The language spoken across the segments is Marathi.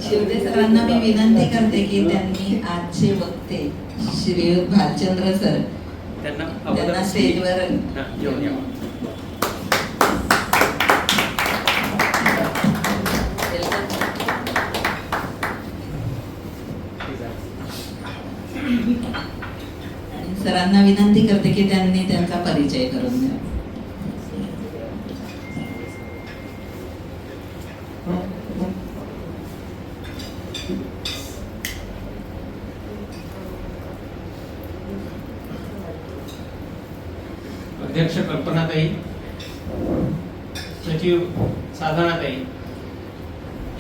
शिंदे सरांना मी विनंती करते की त्यांनी आजचे वक्ते श्री भालचंद्र सर त्यांना स्टेजवर घेऊन यावं. सरांना विनंती करते की त्यांनी त्यांचा परिचय करून द्या. अध्यक्ष कल्पनाताई, सचिव साधनाताई,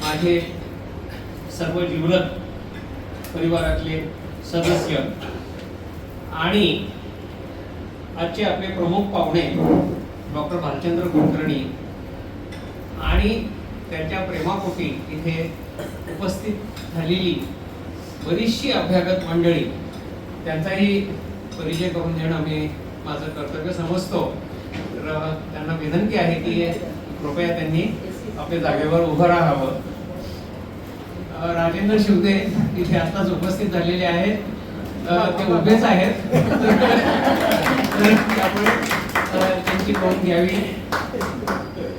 माझे सर्व जिवलग परिवारातले सदस्य आणि आजचे आपले प्रमुख पाहुणे डॉक्टर भालचंद्र कुलकर्णी आणि त्यांच्या प्रेमापोटी इथे उपस्थित झालेली बरीचशी अभ्यागत मंडळी, त्यांचाही परिचय करून देणं मी माझं कर्तव्य समजतो. तर त्यांना विनंती आहे की कृपया त्यांनी आपल्या जागेवर उभं राहावं. राजेंद्र शिवदे इथे आताच उपस्थित झालेले आहेत, ते उभेच आहेत. त्यामुळे त्यांची नोंद घ्यावी.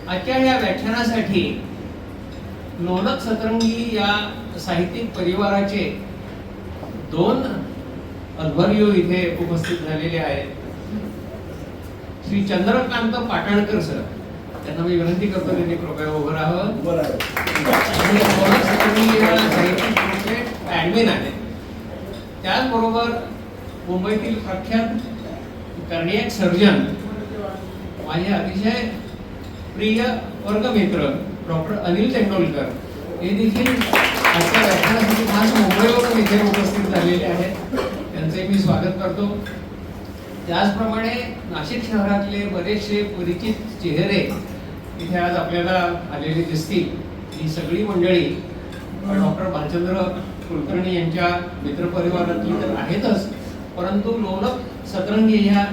आजच्या या व्याख्यानासाठी लोलक सतरंगी या साहित्यिक परिवाराचे 2 अध्वर्यू इथे उपस्थित झालेले आहेत. श्री चंद्रकांत पाटणकर सर, त्यांना मी विनंती करतो त्यांनी कृपया उभं राहावं. लोलक सतरंगी या साहित्यिक ग्रुपचे ॲडमिन आहेत. त्याचबरोबर मुंबईतील प्रख्यात कार्डियक सर्जन, माझे अतिशय प्रिय वर्गमित्र डॉक्टर अनिल तेंडुलकर, हे देखील आजच्या व्याख्यानासाठी खास मुंबईवरून इथे उपस्थित झालेले आहेत. त्यांचे मी स्वागत करतो. त्याचप्रमाणे नाशिक शहरातले बरेचसे परिचित चेहरे इथे आज आपल्याला आलेले दिसतील. ही सगळी मंडळी डॉक्टर भालचंद्र कुलकर्णी यांच्या मित्रपरिवारातली तर आहेतच, परंतु लोलक सतरंगी ह्या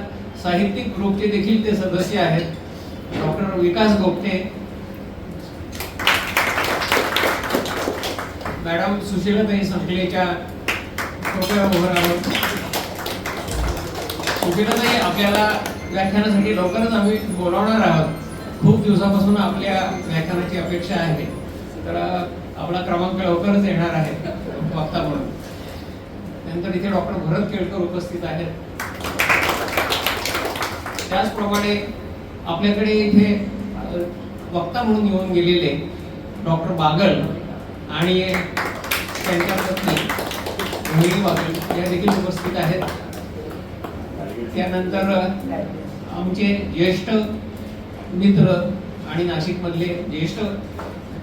साहित्यिक ग्रुपचे देखील ते सदस्य आहेत. डॉक्टर विकास गोपटे, मॅडम सुशीलाताई संकलेच्या कृपया उभं राहावं. सुशीलाताई आपल्याला व्याख्यानासाठी लवकरच आम्ही बोलावणार आहोत. खूप दिवसापासून आपल्या व्याख्यानाची अपेक्षा आहे, तर आपला क्रमांक लवकरच येणार आहे वक्ता म्हणून. नंतर इथे डॉक्टर भरत केळकर उपस्थित आहेत. त्याचप्रमाणे आपल्याकडे इथे वक्ता म्हणून येऊन गेलेले डॉक्टर बागल आणि त्यांच्या पत्नी रोहिणी बागल या देखील उपस्थित आहेत. त्यानंतर आमचे ज्येष्ठ मित्र आणि नाशिकमधले ज्येष्ठ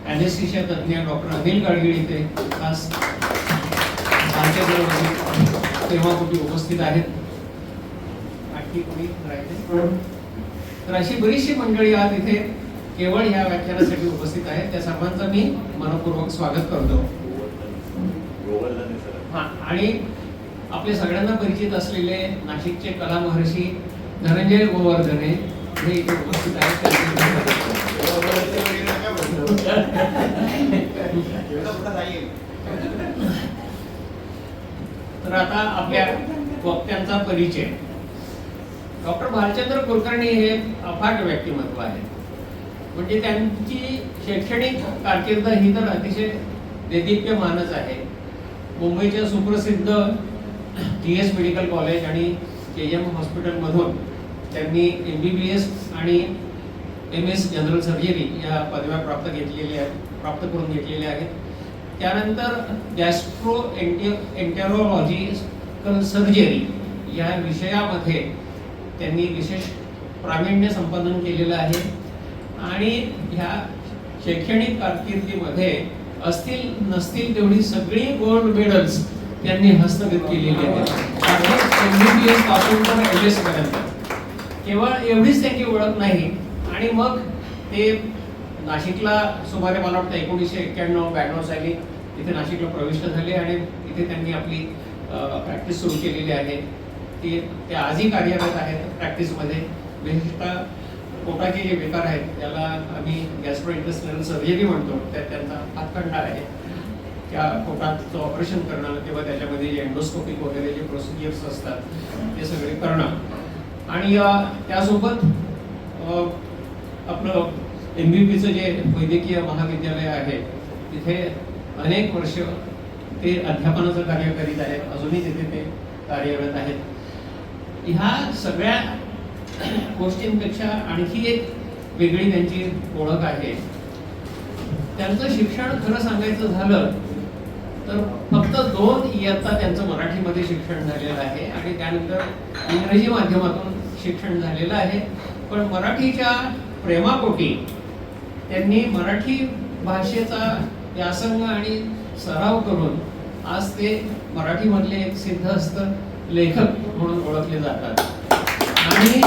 ॲनेस्थेशिया तज्ज्ञ डॉक्टर अनिल गाडगीळ इथे खास तेव्हापूर्वी उपस्थित आहेत. आणखी कोणी राहिले? तर अशी बरीचशी मंडळी आज इथे केवळ ह्या व्याख्यानासाठी उपस्थित आहेत. त्या सर्वांचं मी मनपूर्वक स्वागत करतो. आणि आपले सगळ्यांना परिचित असलेले नाशिकचे कला महर्षी धनंजय गोवर्धने हे इथे उपस्थित आहेत. तर आता आपल्या वक्त्यांचा परिचय. डॉक्टर भालचंद्र कुलकर्णी हे अफाट व्यक्तिमत्व आहे. म्हणजे त्यांची शैक्षणिक कारकीर्द ही तर अतिशय देदीप्यमानच आहे. मुंबईच्या सुप्रसिद्ध GS मेडिकल कॉलेज आणि KM हॉस्पिटलमधून त्यांनी MBBS आणि MS जनरल सर्जरी या पदव्या प्राप्त करून घेतलेल्या आहेत. त्यानंतर गॅस्ट्रो एंटेरोलॉजिकल सर्जरी या विषयामध्ये त्यांनी विशेष प्रावीण्य संपादन केलेलं आहे. आणि ह्या शैक्षणिक कारकिर्दीमध्ये असतील नसतील तेवढी सगळी गोल्ड मेडल्स त्यांनी हस्तगत केलेली आहेत. MBBS पासून तर MS पर्यंत केवळ एवढीच त्यांची ओळख नाही. आणि मग ते नाशिकला सुमारे मला वाटतं 1991-92 साली इथे नाशिकला प्रविष्ट झाले आणि इथे त्यांनी आपली प्रॅक्टिस सुरू केलेली आहे. ते आजही कार्यरत आहेत प्रॅक्टिसमध्ये. विशेषतः पोटाचे जे विकार आहेत त्याला आम्ही गॅस्ट्रोइंटेस्टायनल सर्जरी म्हणतो, त्यात त्यांचा हातखंडा आहे. त्या पोटाचं ऑपरेशन करणं किंवा त्याच्यामध्ये जे एंडोस्कोपिक वगैरे जे प्रोसिजर्स असतात ते सगळे करणं आणि त्यासोबत आपलं MBBचं जे वैद्यकीय महाविद्यालय आहे तिथे अनेक वर्ष ते अध्यापनाचं कार्य करीत आहेत, अजूनही तिथे ते कार्यरत आहेत. ह्या सगळ्या गोष्टींपेक्षा आणखी एक वेगळी त्यांची ओळख आहे. त्यांचं शिक्षण खरं सांगायचं झालं तर फक्त 2 इयत्ता त्यांचं मराठीमध्ये शिक्षण झालेलं आहे आणि त्यानंतर इंग्रजी माध्यमातून शिक्षण झालेलं आहे. पण मराठीच्या प्रेमापोटी त्यांनी मराठी भाषेचा व्यासंग आणि सराव करून आज ते मराठीमधले एक सिद्धहस्त लेखक म्हणून ओळखले जातात. आणि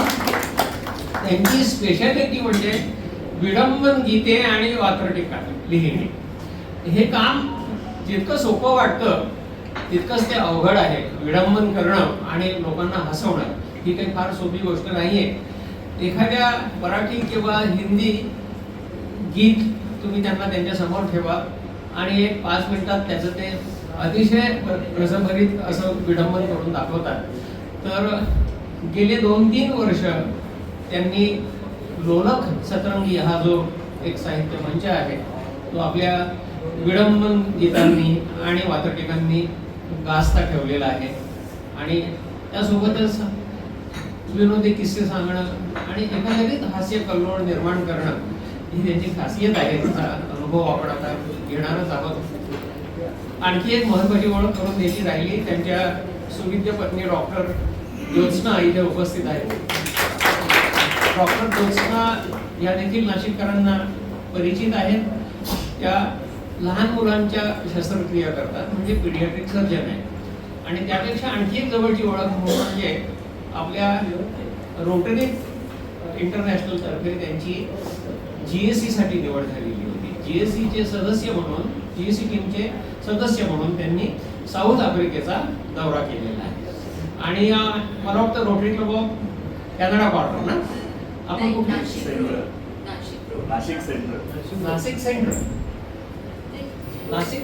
त्यांची स्पेशालिटी म्हणजे विडंबन गीते आणि वात्रटिका लिहिणे. हे काम जितकं सोपं वाटतं तितकंच ते अवघड आहे. विडंबन करणं आणि लोकांना हसवणं ही काही फार सोपी गोष्ट नाहीये. एखाद्या मराठी किंवा हिंदी गीत तुम्ही त्यांच्या समोर ठेवा आणि एक 5 मिनिटात त्याचं ते अतिशय रसभरीत असं विडंबन करून दाखवतात. तर गेले 2-3 वर्ष त्यांनी लोलक सतरंगी हा जो एक साहित्य मंच आहे तो आपल्या विडंबन गीतांनी आणि वात्रटिकांनी गाजता ठेवलेला आहे. आणि त्यासोबतच विनोदी किस्से सांगणं आणि एकंदरीत हास्य कल्लोळ निर्माण करणं ही त्यांची खासियत आहे. त्याचा अनुभव आपण आता घेणारच आहोत. आणखी एक महत्वाची ओळख करून द्यायची राहिली. त्यांच्या सुविद्य पत्नी डॉक्टर ज्योत्स्ना इथे उपस्थित आहेत. डॉक्टर ज्योत्स्ना या देखील नाशिककरांना परिचित आहेत. त्या लहान मुलांच्या शस्त्रक्रिया करतात, म्हणजे पीडियाट्रिक सर्जन आहे. आणि त्यापेक्षा आणखी एक जवळची ओळख म्हणजे आपल्या रोटरी इंटरनॅशनल तर्फे त्यांची GSC साठी निवड झालेली होती. GSC चे सदस्य म्हणून, GSC टीमचे सदस्य म्हणून त्यांनी साऊथ आफ्रिकेचा दौरा केलेला आहे. आणि मला वाटतं rotary club of Canada quarter ना, आपण कुठे Nashik centre Nashik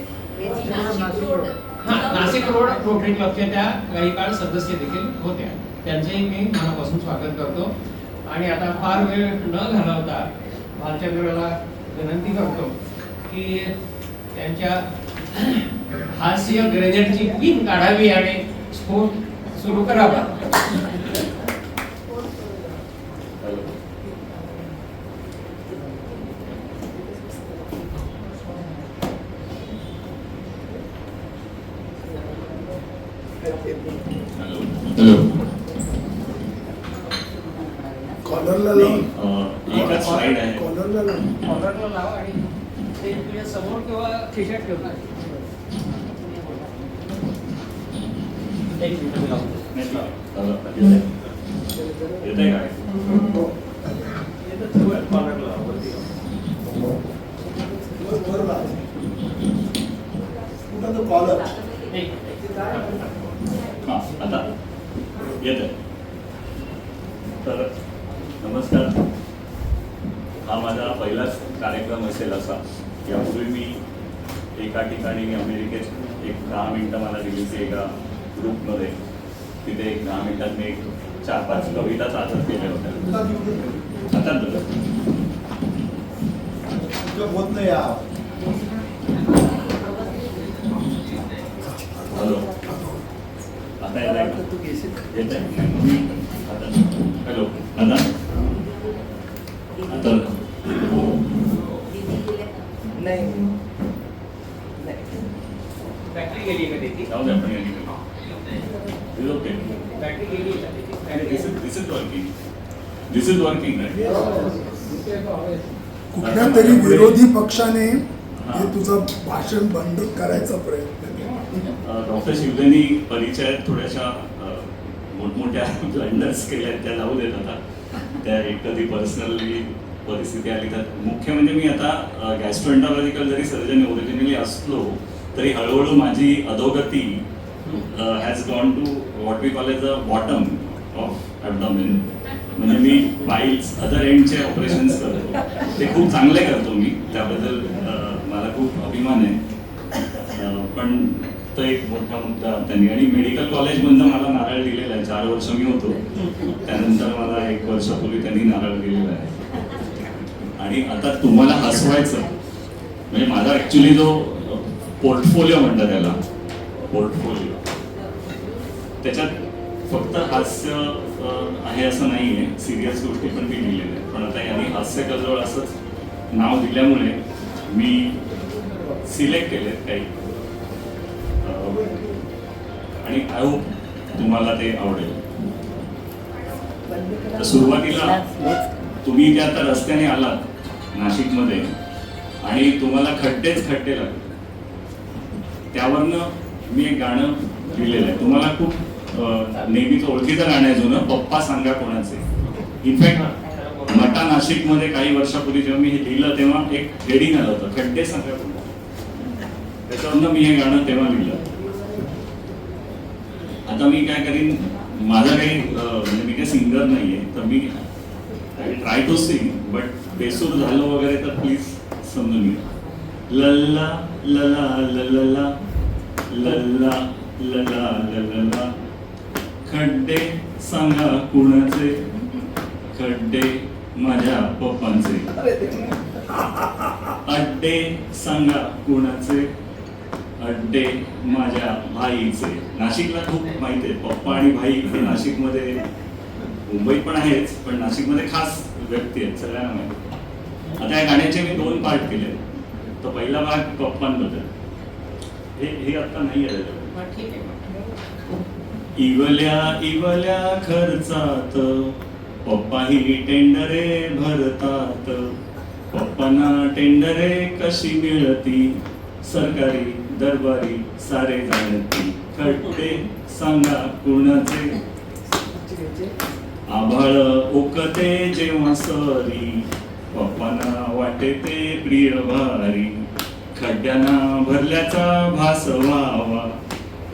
road rotary क्लबच्या त्या काही काळ सदस्य देखील होत्या. त्यांचंही मी मनापासून स्वागत करतो. आणि आता फार वेळ न घालवता भालचंद्रला विनंती करतो की त्यांच्या हास्य ग्रेनेडची पिन काढावी आणि स्फोट सुरू करावा. कॉलरला लावून एकच स्लाइड आहे. कॉलरला लावून कॉलरला लावा आणि ते तुझ्या समोर किंवा खिशात ठेवतात. एक मिनिट लावतो. येतंय काय? कॉलरला लावा. वर लाव. कुठं तो कॉलर हा, आता येतंय. तर नमस्कार. हा माझा पहिलाच कार्यक्रम असेल असा. यापूर्वी मी एका ठिकाणी अमेरिकेत एक 10 मिनिटं मला दिली होती एका ग्रुपमध्ये. तिथे एक 10 मिनिटात मी एक 4-5 कविता सादर केल्या होत्या. आता होत नाही. हॅलो, आता येतंय का? येतंय? हॅलो, आता बॅटरी गेली का त्याची? जाऊ दे, आपण ओके. बॅटरी गेली का त्याची? दिस इज वर्किंग कुठल्या तरी विरोधी पक्षाने हे तुझं भाषण बंद करायचा प्रयत्न केला. डॉक्टर शिवदेनी परिचयात थोड्याशा मोठमोठ्या ब्लंडर्स केल्या, त्या जाऊ देत आता. त्या एक कधी पर्सनली परिस्थिती आली तर. मुख्य म्हणजे मी आता गॅस्ट्रोएंटरॉलॉजिकल जरी सर्जन ओरिजिनली असलो तरी हळूहळू माझी अधोगती has gone to what we call as a bottom of abdomen. म्हणजे मी पाईल्स अदर एंडचे ऑपरेशन्स करतो, ते खूप चांगले करतो मी, त्याबद्दल मला खूप अभिमान आहे. पण तो एक मोठा मुद्दा त्यांनी, आणि मेडिकल कॉलेजमधनं मला नारळ दिलेला आहे. 4 वर्ष मी होतो, त्यानंतर मला 1 वर्षापूर्वी त्यांनी नारळ दिलेला आहे. आणि आता तुम्हाला हसवायचं म्हणजे माझा ऍक्च्युली जो पोर्टफोलिओ म्हणतात त्याला, पोर्टफोलिओ, त्याच्यात फक्त हास्य आहे असं नाही आहे, सिरियस गोष्टी पण मी लिहिलेल्या आहेत. पण आता यांनी हास्य कजवळ असंच नाव दिल्यामुळे मी सिलेक्ट केले काही, आणि आय होप तुम्हाला ते आवडेल. तर सुरुवातीला तुम्ही त्या आता रस्त्याने आलात नाशिकमध्ये आणि तुम्हाला खड्डेच खड्डे लागले, त्यावरनं मी एक गाणं लिहिलेलं आहे. तुम्हाला खूप नेहमीच ओळखीचं गाणं आहे जुनं, पप्पा सांगा कोणाचे. इनफॅक्ट मटा नाशिकमध्ये काही वर्षापूर्वी जेव्हा मी हे लिहिलं तेव्हा एक हेडिंग आलं होतं, खड्डे सांगा कोणाचे. त्याच्यावरनं मी हे गाणं तेव्हा लिहिलं. आता मी काय करीन, माझा काही म्हणजे मी काही सिंगर नाहीये, तर मी ट्राय टू सिंग, बट बेसूर झालो वगैरे तर प्लीज समजून घ्या. लल्ला लला लला लल्ला लला लला, खड्डे सांगा कुणाचे, खड्डे माझ्या पप्पांचे, अड्डे सांगा कुणाचे, अड्डे माझ्या भाईचे. नाशिकला खूप माहिती आहे, पप्पा आणि भाई हे नाशिकमध्ये, मुंबईत पण आहेच, पण नाशिकमध्ये खास व्यक्ती आहेत, सगळ्यांना माहिती. आता या गाण्याचे मी 2 पार्ट केले. तर पहिला भाग पप्पांबद्दल, हे आता नाही आहे. इवल्या इवल्या खर्चात पप्पाही टेंडरे भरतात, पप्पांना टेंडरे कशी मिळती, सरकारी दरबारी सारे जाणती, खड्डे सांगा कुणाचे, आभाळ ओकते जेव्हा सरी, पप्पांना वाटे ते प्रिय भारी, खड्ड्यांना भरल्याचा भास व्हावा,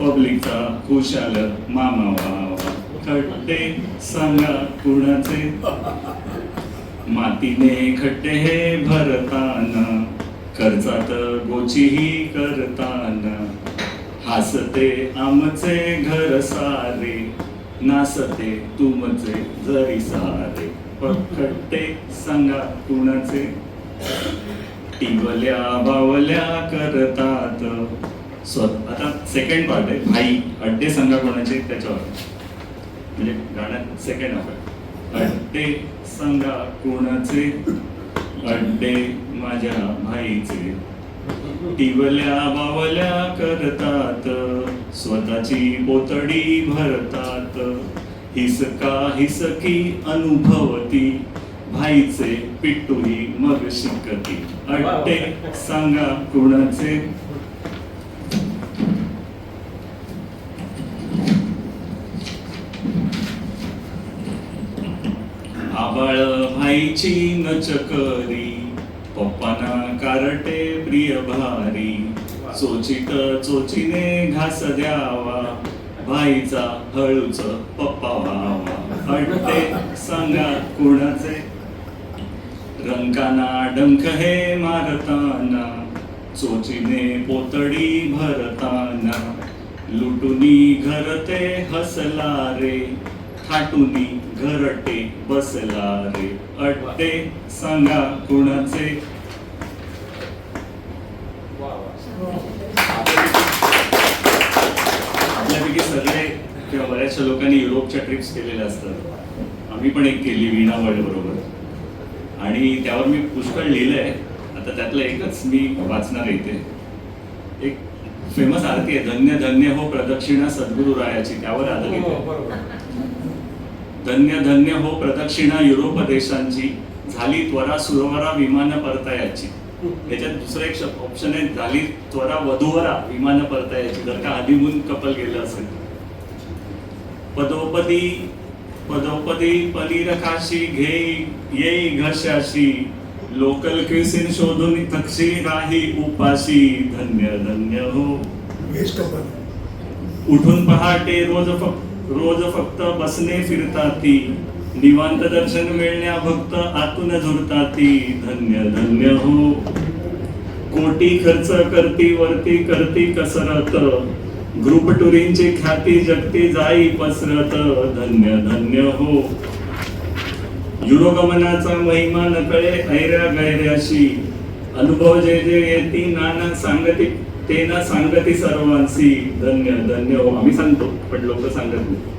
पब्लिकचा खुशाल मामा व्हावा, खड्डे सांगा कुणाचे, मातीने खड्डे हे भरताना, खर्चात गोचीही करताना, हासते आमचे घर सारे, नासते तुमचे जरी सारे, खड्डे सांगा कुणाचे, टिवल्या बावल्या करतात. आता सेकंड पार्ट आहे, भाई अड्डे सांगा कोणाचे, त्याच्यावर म्हणजे गाण्यात सेकंड हाफ आहे. अड्डे सांगा कोणाचे, अड्डे माझ्या भाईचे, टिवल्या बावल्या करतात, स्वतःची पोतडी भरतात, हिसका हिसकी अनुभवती, भाईचे पिट्टूही मग शिकती, अड्डे सांगा कुणाचे. आबाळ भाईची नचकरी, पप्पाना कारटे प्रिय भारी, चोचीत चोचीने घास द्यावा, भाईचा हळूच पप्पा व्हावा, अड्डे सांगा कुणाचे, रंकाना डंक हे मारताना, चोचीने पोतडी भरताना, लुटुनी घरते हसला रे, थाटुनी घरटे बसला रे, अड्डे सांगा कुणाचे. आपल्यापैकी सगळे किंवा बऱ्याचशा लोकांनी युरोपच्या ट्रिप्स केलेल्या असतात, आम्ही पण एक केली वीणा वर्ल्ड बरोबर, आणि त्यावर मी पुष्कळ लिहिलंय. आता त्यातलं एकच मी वाचणार आहे इथे. एक फेमस आरती आहे, धन्य धन्य हो प्रदक्षिणा सद्गुरु रायाची, त्यावर आलं इथे, धन्य धन्य हो प्रदक्षिणा युरोप देशांची, झाली त्वरा सुरवरा विमान परतायाची. याच्यात दुसरं एक ऑप्शन आहे, झाली त्वरा वधूवरा विमान परतायाची, जर का हनीमून कपल गेलं असेल. पदोपदी पदोपदी पनीर खाशी घे येई घशाशी, लोकल क्युसिन शोधून थक्षी राही उपाशी, धन्य धन्य हो. उठून पहाटे रोज फक्त बसने फिरताती, निवांत दर्शन मिळण्या भक्त आतून झुरताती धन्य धन्य हो. कोटी खर्च करती वरती करती कसरत ग्रुप टुरींची ख्याती जगती जाई पसरत धन्य धन्य हो. युरोगमनाचा महिमा नकळे ऐऱ्या गैऱ्याशी अनुभव जे जे येती नाना सांगती ते ना सांगती सर्वांशी धन्य धन्य हो. आम्ही सांगतो पण लोक सांगत नाही.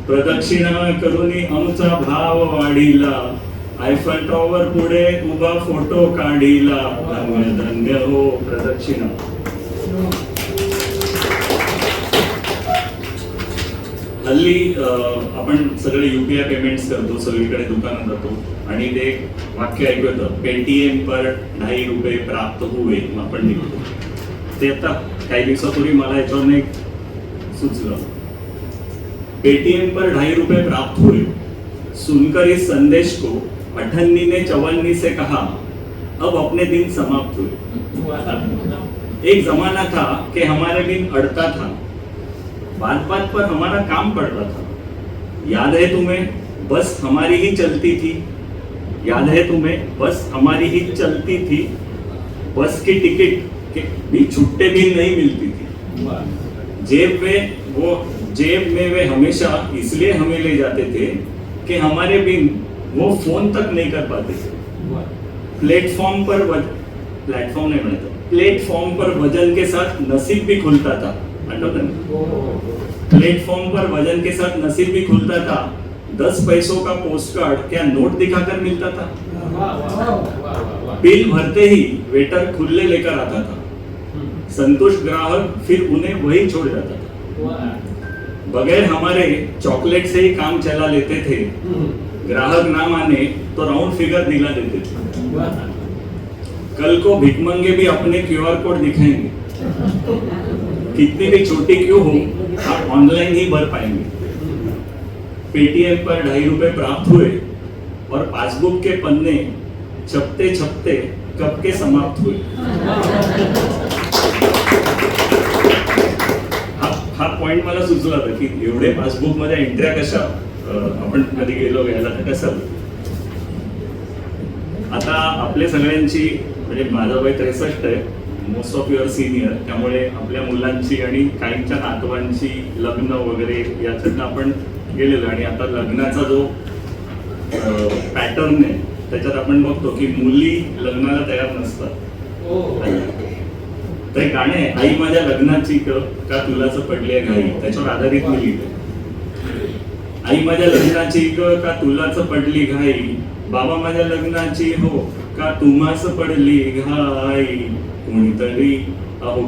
प्रदक्षिणा करूनी आमचा भाव वाढीला आयफल टॉवर पुढे उभा फोटो काढीला धन्य धन्य हो. प्रदक्षिणा हल्ली आपण सगळे युपीआय पेमेंट्स करतो, सगळीकडे दुकानात जातो आणि ते वाक्य ऐकू येतं पेटीएम पर 2.5 रुपये प्राप्त हुए. आपण निघतो ते आता काही दिवसापूर्वी मला याच्यावर एक सुचलं. पेटीएम पर 2.5 रुपये प्राप्त हुए. सुनकर इस संदेश को अठन्नी ने चवन्नी से कहा अब अपने दिन समाप्त हुए. एक जमाना था कि हमारे दिन अड़ता था, बात बात पर हमारा काम पड़ता था. याद है तुम्हें बस हमारी ही चलती थी. याद है तुम्हें बस हमारी ही चलती थी. बस की टिकट भी छुट्टे भी नहीं मिलती थी. जेब में वे हमेशा इसलिए हमें ले जाते थे कि हमारे बिन वो फोन तक नहीं कर पाते थे. प्लेटफॉर्म पर वजन के साथ नसीब भी खुलता था. प्लेटफॉर्म पर वजन के साथ नसीब भी खुलता था. 10 पैसों का पोस्ट कार्ड क्या नोट दिखाकर मिलता था. बिल भरते ही वेटर खुले लेकर आता था. संतुष्ट ग्राहक फिर उन्हें वही छोड़ जाता था. बगैर हमारे चॉकलेट से ही काम चला लेते थे. ग्राहक ना माने तो राउंड फिगर दिला देते थे. कल को भिकमंगे भी अपने क्यूआर कोड दिखाएंगे. कितनी भी छोटी क्यों हो आप ऑनलाइन ही भर पाएंगे. पेटीएम पर 2.5 रुपए प्राप्त हुए और पासबुक के पन्ने छपते छपते कब के समाप्त हुए. हा पॉइंट मला सुचला होता की एवढे पासबुक मध्ये एंट्र्या कशा आपण कधी गेलो घ्यायला तर कसं. आता आपल्या सगळ्यांची म्हणजे माझं वय 63 आहे. Most of your senior. त्यामुळे आपल्या मुलांची आणि काहींच्या नातवांची लग्न वगैरे याच्यात आपण गेलेलो आणि आता लग्नाचा जो पॅटर्न आहे त्याच्यात आपण बघतो की मुली लग्नाला तयार नसतात. ते गाणे आई माझ्या लग्नाची का तुलाच पडली घाई त्याच्यावर आधारित मी लिहिलं. आई माझ्या लग्नाची का तुलाच पडली घाई. बाबा माझ्या लग्नाची हो का तुम्हाच पडली घाई.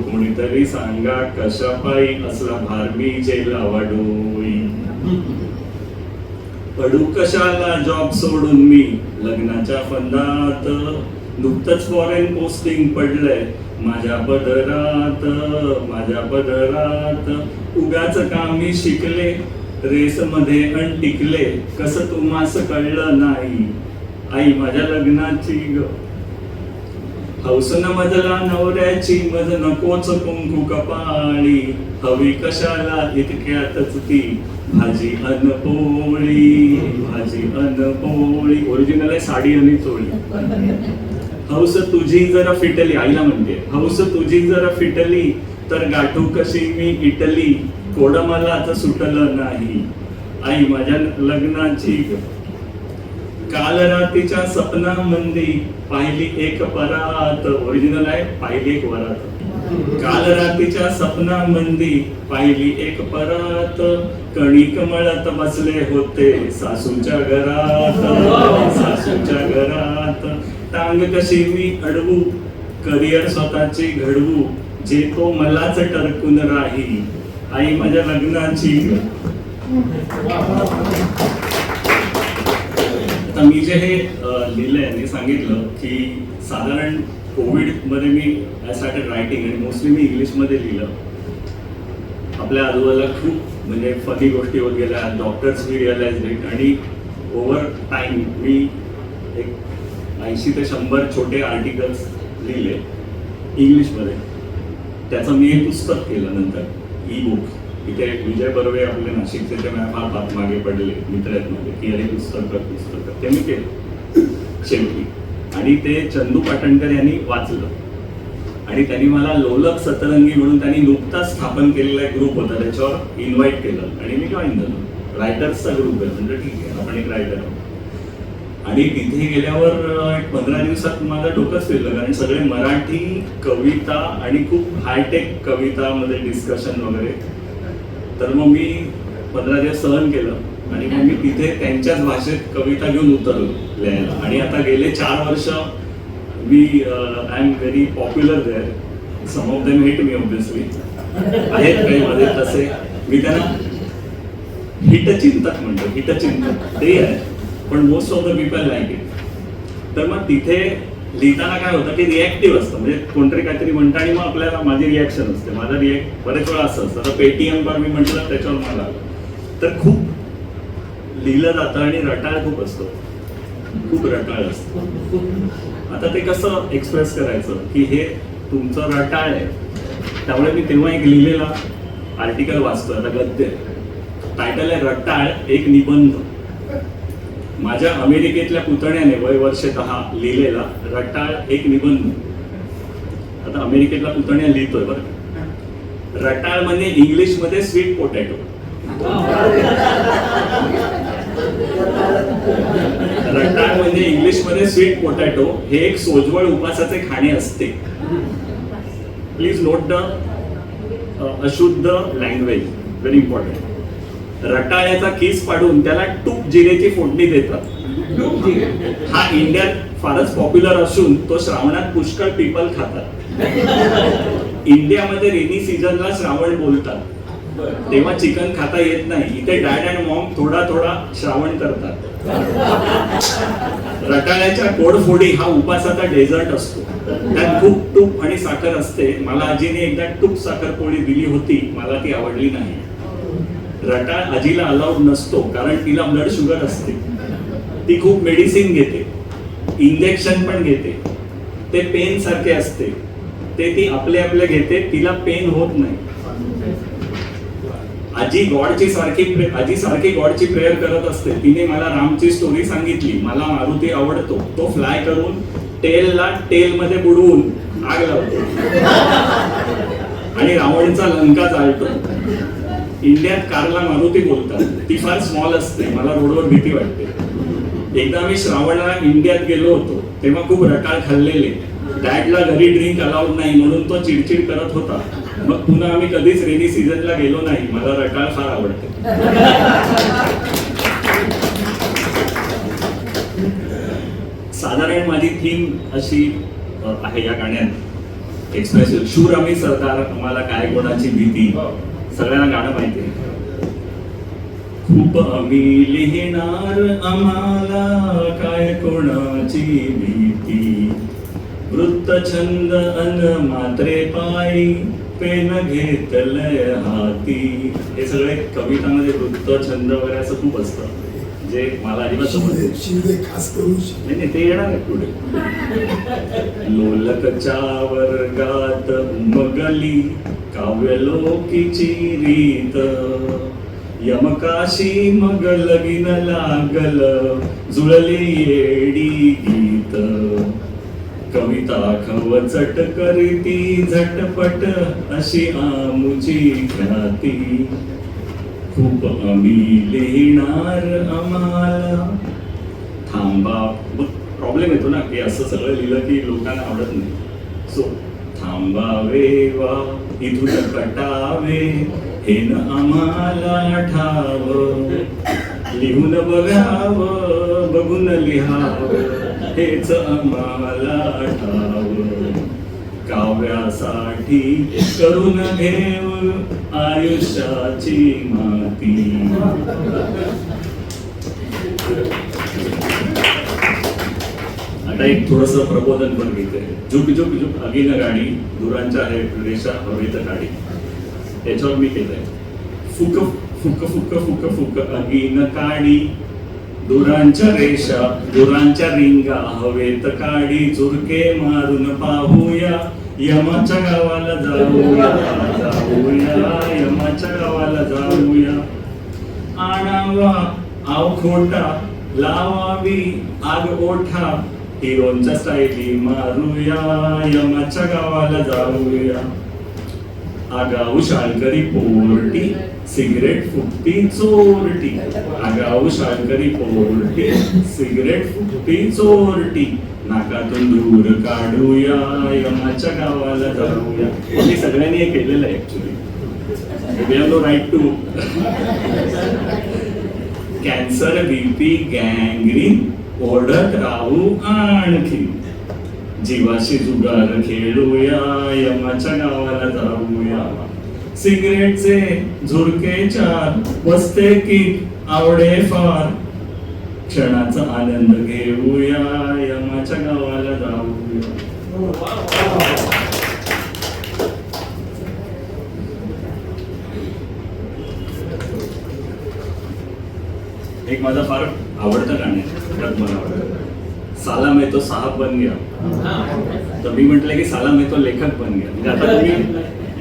कोणीतरी सांगा कशा पायी असला भार मी जेला वाढोई. पडू कशाला जॉब सोडून मी लग्नाच्या फंदात. नुकतंच फॉरेन पोस्टिंग पडलंय माझ्या पदरात. उगाच काम मी शिकले रेस मध्ये टिकले. कसं तुम्हास कळलं नाही आई माझ्या लग्नाची हौसन मजला नवऱ्याची मज नकोच कुंकू कपाळी. हवी कशाला इतक्यातच ती भाजी अन पोळी. ओरिजिनल आहे साडी आणि चोळी. हौस तुझी जरा फिटली आईला म्हणते. हौस तुझी जरा फिटली तर गाठू कशी मी इटली. कोड मलाच सुटलं नाही आई माझ्या लग्नाची. काल रात्रीच्या सपनामंदी पाहिली एक परात. ओरिजिनल आहे पाहिली एक वरात. काल रात्रीच्या सपनामंदी पाहिली एक परात. कणिक मळत बसले होते सासूच्या घरात. टांग कशी मी अडवू करिअर स्वतःची घडवू. जे तो मलाच टरकून राही आई माझ्या लग्नाची. आता मी जे हे लिहिलंय आणि सांगितलं की साधारण कोविड मध्ये मी आय स्टार्टेड रायटिंग आणि मोस्टली मी इंग्लिश मध्ये लिहिलं. आपल्या आजूबाजूला खूप म्हणजे फनी गोष्टी होत गेल्या. डॉक्टर्स मी रिअलाइज इट आणि ओव्हर टाइम मी एक 80 ते 100 छोटे आर्टिकल्स लिहिले इंग्लिशमध्ये. त्याचं मी एक पुस्तक केलं नंतर ई बुक. इथे विजय बर्वे आपले नाशिकचे ते मला फार बात मागे पडले मित्र आहेत माझे की अरे पुस्तक ते मी केलं शेवटी. आणि ते चंदू पाटणकर यांनी वाचलं आणि त्यांनी मला लोलक सतरंगी म्हणून त्यांनी नुकताच स्थापन केलेला एक ग्रुप होता त्याच्यावर इन्व्हाइट केलं आणि मी जॉईन झालो. रायटर्सचा ग्रुप आहे म्हणजे ठीक आहे आपण एक रायटर आहोत. आणि तिथे गेल्यावर एक 15 दिवसात माझं डोकंच फिरलं कारण सगळे मराठी कविता आणि खूप हायटेक कवितामध्ये डिस्कशन वगैरे. तर मग मी 15 दिवस सहन केलं आणि मग मी तिथे त्यांच्याच भाषेत कविता घेऊन उतरलो लिहायला. आणि आता गेले 4 वर्ष मी I am very popular there. Some of them hit me obviously आहेत काही मध्ये तसे. मी त्यांना हिटचिंतक म्हणतो. हिटचिंतक ते आहे पण most of the people like it. तर मग तिथे लिहिताना काय होतं की रिॲक्टिव्ह असतं म्हणजे कोणतरी काहीतरी म्हणतं आणि मग आपल्याला माझी रिॲक्शन असते. माझा बरेच वेळा असं असतं. आता पेटीएमवर मी म्हटलं त्याच्यावर मला तर खूप लिहिलं जातं आणि रटाळ खूप असतो. खूप रटाळ असतं. आता ते कसं एक्सप्रेस करायचं की हे तुमचं रटाळ आहे. त्यामुळे मी तेव्हा एक लिहिलेला आर्टिकल वाचतो. आता गद्य टायटल आहे रटाळ एक निबंध. माझ्या अमेरिकेतल्या पुतण्याने वय वर्ष 10 लिहिलेला रटाळ एक निबंध. आता अमेरिकेतला पुतण्या लिहितोय बरं. रटाळ म्हणजे इंग्लिशमध्ये स्वीट पोटॅटो. रटाळ म्हणजे इंग्लिशमध्ये स्वीट पोटॅटो हे एक सोज्वळ उपासाचे खाणे असते. प्लीज नोट द अशुद्ध लँग्वेज, व्हेरी इम्पॉर्टंट. रटाळ्याचा किस पाडून त्याला तूप जिरेची फोडणी देतात. हा इंडियात फारच पॉप्युलर असून तो श्रावणात पुष्कळ पीपल खातात. इंडियामध्ये रेनी सीझनला श्रावण बोलतात तेव्हा चिकन खाता येत नाही. इथे डॅड अँड मॉम थोडा थोडा श्रावण करतात. रटाळ्याच्या गोडफोडी हा उपासाचा डेझर्ट असतो. त्यात खूप तूप आणि साखर असते. मला आजीने एकदा तूप साखर पोळी दिली होती. मला ती आवडली नाही. रटाळ आजीला अलाउड नसतो कारण तिला ब्लड शुगर असते. ती खूप मेडिसिन घेते, इंजेक्शन पण घेते. ते पेन सारखे असते. ते ती आपले घेते. तिला पेन होत नाही. आजी सारखी गॉडची प्रेयर करत असते. तिने मला रामची स्टोरी सांगितली. मला मारुती आवडतो. तो फ्लाय करून टेल मध्ये बुडवून आग लावतो आणि रावणचा लंका जाळतो. इंडियात कारला मारुती बोलतात. ती फार स्मॉल असते. मला रोडवर भीती वाटते. एकदा मी श्रावणाला इंडियात गेलो होतो तेव्हा खूप रटाळ खाल्लेले. डॅडला घरी ड्रिंक अलाउड नाही म्हणून तो चिडचिड करत होता. मग पुन्हा आम्ही कधीच रेनी सीझनला गेलो नाही. मला रटाळ फार आवडते. साधारण माझी थीम अशी आहे या गाण्यात एक्सप्रेसिव्ह. शूर आम्ही सरदार आम्हाला काय कोणाची भीती. सगळ्यांना गाणं माहिती आहे. खूप आम्ही लिहिणार आम्हाला काय कोणाची भीती. वृत्तछंद अन मात्रे पायी पेन घेतलंय हाती. हे सगळे कवितांमध्ये वृत्तछंद वगैरे असं खूप असतं जे मला अजिबात शिंदे खास करून नाही ते येणार आहे पुढे. लोलकच्या वर्गात मगली काव्यलोकीची रीत. यमकाशी मग लगीन लागल जुळले येडी गीत. कविता खवचट करीती झटपट अशी आमुची ख्याती. खूप आम्ही लिहिणार आम्हाला. थांबा प्रॉब्लेम येतो ना की असं सगळं लिहिलं की लोकांना आवडत नाही. सो थांबावे वा इथून कटावे हे न आम्हाला ठाव. लिहून बघावं बघून लिहावं हेच आम्हाला ठाव. काव्यासाठी करून घेऊ आयुष्याची माती. आता एक थोडस प्रबोधन पण घेते. झुक झुक झुक अगीन गाडी दुरांच्या रेषा हवेत काढी. याच्यावर मी केलंय. फुक फुक फुक फुक फुक अगीन काढी दुरांच्या रिंगा हवेत काढी. चुरके मारून पाहूया यमाच्या गावाला जाऊया जाऊया यमाच्या गावाला जाऊया आणावा आव खोटा लावावी आग ओठा हिरोंच्या स्टाईली मारूया यमाच्या गावाला जाऊया आगाऊ शाळकरी पोरटी सिगरेट फुकती चोरटी आगाऊ शाळकरी पोरटी सिगरेट फुकती चोरटी नाकातून दूर काढूया यमाच्या गावाला जाऊया. हे सगळ्यांनी हे केलेलं आहे actually. We have no right to. Cancer BP gangrene ओढत राहू आणखी जीवाशी जुगार खेळूया यमाच्या गावाला जाऊया. सिगरेटचे झुरके चार बसते की आवडे फार क्षणाचा आनंद घेऊया यमाच्या गावाला जाऊया. एक माझा फार आवडतं गाणं आहे, मला आवडतं. साला मैं तो साहब बन गया. तर मी म्हटलं की साला मैं तो लेखक बन गया. म्हणजे आता तुम्ही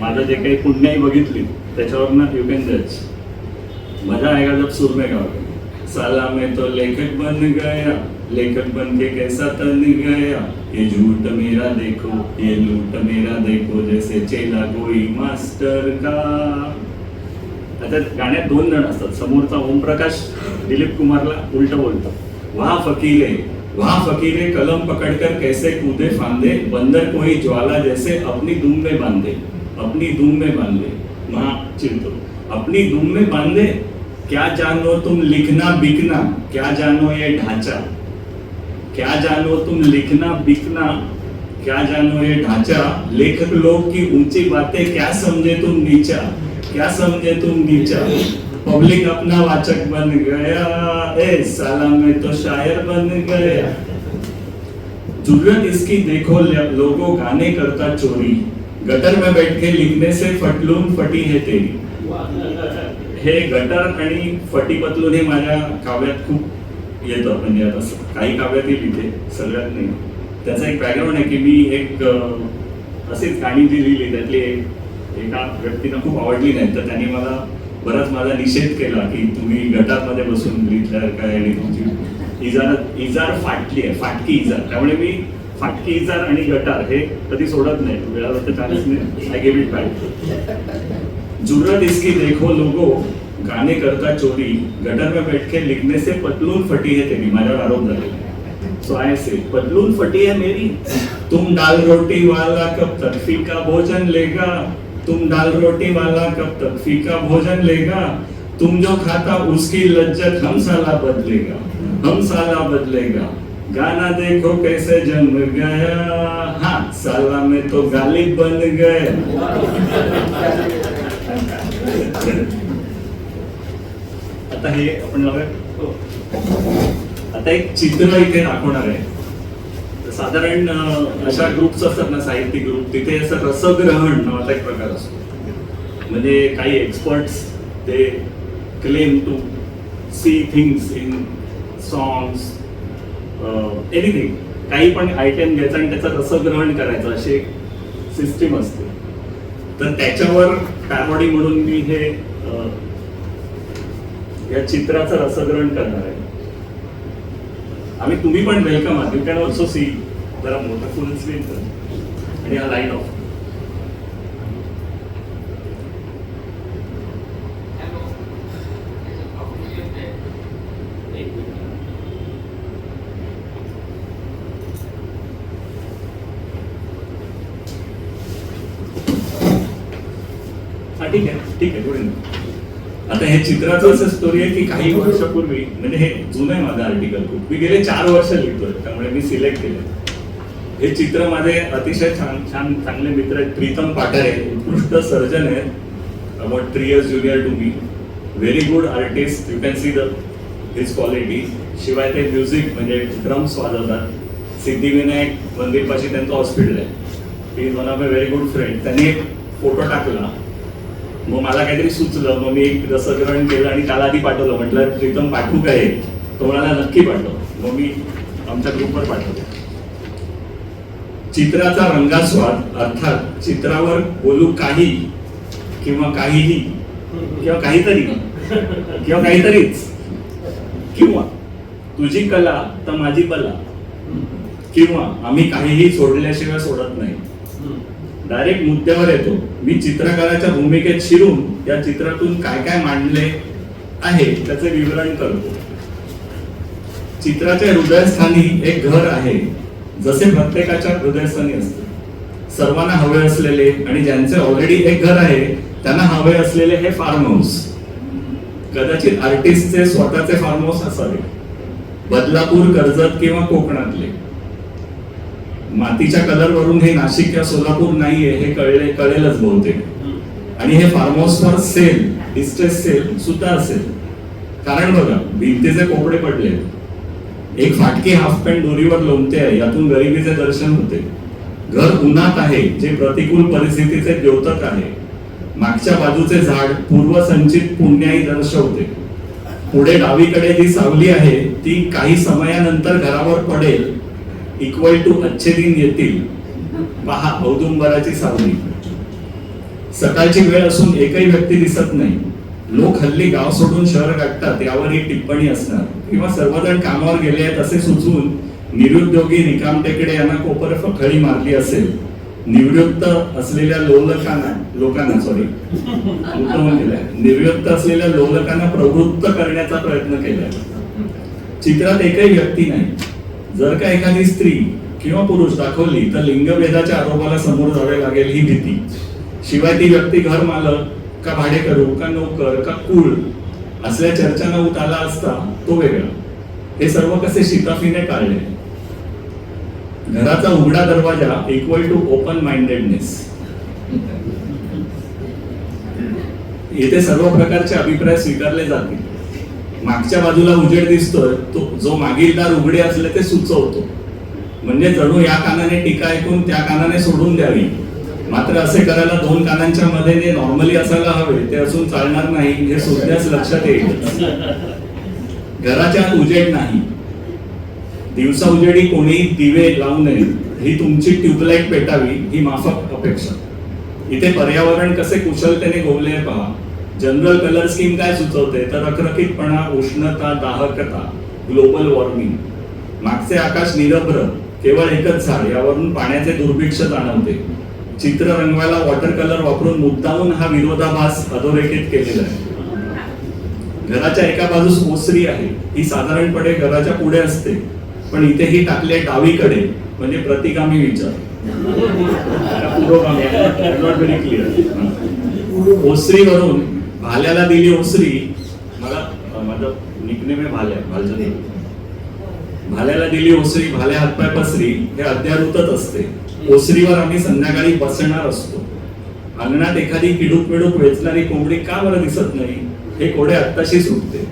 माझं जे काही पुण्याई बघितली त्याच्यावरनं यू कॅन जज. मजा आएगा जब सुर में गाओगे. साला मैं तो लेखक बन गया लेखक बन के कैसा तन गया ये झूठ मेरा देखो ये लूट मेरा देखो जैसे चेला कोई मास्टर का. आता गाण्यात 2 जण असतात. समोरचा ओमप्रकाश दिलीप कुमारला उलट बोलतो. वहाँ फकीरे कलम पकड़कर कैसे कूदे फांदे बंदर कोई ज्वाला जैसे अपनी दुम में बांधे वहाँ चिंतो अपनी दुम में बांधे. क्या जानो तुम लिखना बिकना क्या जानो ये ढांचा क्या जानो तुम लिखना बिकना क्या जानो ये ढांचा लेखक लोग की ऊंची बातें क्या समझे तुम नीचा पब्लिक अपना वाचक बन गया ए साला मैं तो शायर बन गया. जरूरत इसकी देखो लोगों गाने करता चोरी गटर में बैठ के लिखने से फटलून फटी है तेरी. हे गटर आणि फटी पतलून हे माझ्या काव्यात खूप येतं. म्हणजे आता काही काव्यातही लिहिते, सगळ्यात नाही. त्याचा एक बॅकग्राऊंड आहे की मी एक अशीच गाणी जी लिहिली त्यातली एका व्यक्तीनं खूप आवडली नाही. तर त्यांनी मला बराच माझा निषेध केला की तुम्ही गटारमध्ये बसून लिहितल्यावर काय आणि तुमची इजार फाटली आहे, फाटकी इजार. त्यामुळे मी फाटकी इजार आणि गटार हे कधी सोडत नाही. वेळावर तर चालत नाही. I give it back. जुर्रत इसकी देखो लोगो गाने करता चोरी गटर में बैठ के लिखने से पतलून फटी है तेरी. माझ्यावर आरोप झालेला. सो आय से पतलून फटी है मेरी. तुम दाल रोटी वाला कब तक फीका भोजन लेगा तुम दाल रोटी वाला कब तक फीका भोजन लेगा. तुम जो खाता उसकी लज्जत हम साला बदलेगा. गाना देखो कैसे जम गया हाँ साला में तो गालिब बन गए. आता हे आपण आता एक चित्र इथे दाखवणार आहे. साधारण अशा ग्रुप्स असतात ना, साहित्यिक ग्रुप, तिथे असं रसग्रहण नावाचा एक प्रकार असतो. म्हणजे काही एक्सपर्ट्स ते claim to see things in songs anything. काही पण आयटम घ्यायचा आणि त्याचं रसग्रहण करायचं अशी एक सिस्टीम असते. तर त्याच्यावर पॅरोडी म्हणून मी हे या चित्राचं रसग्रहण करणार आहे. तुम्ही पण वेलकम आहात. यू कॅन ऑल्सो सी जरा मोठं फुल स्क्रीन आणि हा लाईट ऑफ. ठीक आहे पुढे. आता हे चित्राचं असं स्टोरी आहे की काही वर्षापूर्वी, म्हणजे हे जुनं आहे माझं आर्टिकल खूप, मी गेले 4 वर्ष लिहितोय, त्यामुळे मी सिलेक्ट केलं. हे चित्र माझे अतिशय छान चांगले मित्र आहेत. प्रीतम पाटारे उत्कृष्ट सर्जन आहेत, about 3 years junior to me, very good artist. You can see his quality. शिवाय ते म्युझिक म्हणजे ड्रम्स वाजवतात. सिद्धिविनायक मंदिरपाशी त्यांचं हॉस्पिटल आहे. He is one of my very good friend. त्यांनी एक फोटो टाकला, मग मला काहीतरी सुचलं, मग मी एक रसग्रहण केलं आणि त्याला आधी पाठवलं. म्हटलं प्रीतम पाठवू काय? तो म्हणाला नक्की पाठव. मग मी आमच्या ग्रुपवर पाठवलं. चित्राचा रंगास्वाद अर्थात चित्रावर बोलू काही किंवा काहीही किंवा काहीतरी किंवा काहीतरीच किंवा तुझी कला तर माझी बला किंवा आम्ही काहीही सोडल्याशिवाय सोडत नाही. डायरेक्ट मुद्द्यावर येतो. मी चित्रकाराच्या भूमिकेत शिरून या चित्रातून काय काय मांडले आहे त्याचे विवरण करतो. चित्राच्या हृदयस्थानी एक घर आहे, जसे प्रत्येकाच्या हृदयस्थानी असते. सर्वांना हवे असलेले आणि ज्यांचे ऑलरेडी एक घर आहे त्यांना हवे असलेले हे फार्म हाऊस. कदाचित आर्टिस्टचे स्वतःचे फार्म हाऊस असावे. बदलापूर, कर्जत किंवा कोकणातले. मातीच्या कलर वरून हे नाशिक किंवा सोलापूर नाहीये हे कळेलच बहुतेक. आणि हे farm house for sale, distress sale सुद्धा असेल. कारण बघा, भिंतीचे कोपडे पडले, एक फाटकी हाफ पॅन्ट दोरीवर लोंबते आहे, यातून गरिबीचे दर्शन होते. घर उन्हात आहे, जे प्रतिकूल परिस्थितीचे द्योतक आहे. मागच्या बाजूचे झाड पूर्वसंचित पुण्याई दर्शवते. पुढे डावीकडे जी सावली आहे ती काही समयानंतर घरावर पडेल, इक्वल टू अच्छे दिन येतील. पहा औदुंबराची सावली. सकाळची वेळ असून एकही व्यक्ती दिसत नाही. लोक हल्ली गाव सोडून शहर गाठतात यावर ही टिप्पणी असणार, किंवा सर्वजण कामावर गेले आहेत असे सुचवून निरुद्योगी रिकामटेकडे यांना कोपर फखळी मारली असेल. निवृत्त असलेल्या निवृत्त असलेल्या लोलकांना प्रवृत्त करण्याचा प्रयत्न केलाय. चित्रात एकही व्यक्ती नाही. जर का एखादी स्त्री किंवा पुरुष दाखवली तर लिंगभेदाच्या आरोपाला समोर जावे लागेल ही भीती. शिवाय ती व्यक्ती घर मालक का भाडेकरू का नोकर का कुळ असल्या चर्चांना उत आला असता तो वेगळा. हे सर्व कसे शिताफीने टाळले. घराचा उघडा दरवाजा इक्वल टू ओपन माइंडेडनेस. येथे सर्व प्रकारचे अभिप्राय स्वीकारले जातील. मागच्या बाजूला उजेड दिसतोय, तो जो मागील दार उघडे असले ते सुचवतो. म्हणजे जणू या कानाने टीका ऐकून त्या कानाने सोडून द्यावी. मात्र असे करायला दोन कानांच्या मध्ये जे नॉर्मली असायला हवे ते असून चालणार नाही हे सुद्धाच लक्षात येईल. घराच्या आत उजेड नाही. दिवसा उजेडी कोणीही दिवे लावू नये, ही तुमची ट्यूबलाईट पेटावी ही माफक अपेक्षा. इथे पर्यावरण कसे कुशलतेने गोवले पहा. जनरल कलर स्कीम काय सुचवते तर रखरखीतपणा, उष्णता, दाहकता, ग्लोबल वॉर्मिंग. मागचे आकाश निरभ्र, केवळ एकच झाड, यावरून पाण्याचे दुर्भिक्ष जाणवते. चित्र रंगवायला वॉटर कलर वापरून मुद्दामून हा विरोधाभास अधोरेखित केलेला आहे. घराच्या एका बाजूस ओसरी आहे, ही साधारणपणे घराच्या पुढे असते, पण इथेही टाकले डावीकडे, म्हणजे प्रतिगामी विचार. पुरोगामी, नॉट व्हेरी क्लिअर. ओसरीवरून भाल्याला दिली ओसरी. माझं निकनेम आहे भाल्या. भाल्याला दिली ओसरी, भाल्या हातपाय पसरी हे अध्यारूतच असते. ओसरीवर आम्ही संध्याकाळी बसणार असतो. अंगणात एखादी किडूक पिडूक वेचणारी कोंबडी का बरं दिसत नाही हे कोडे आत्ताशी सुटते.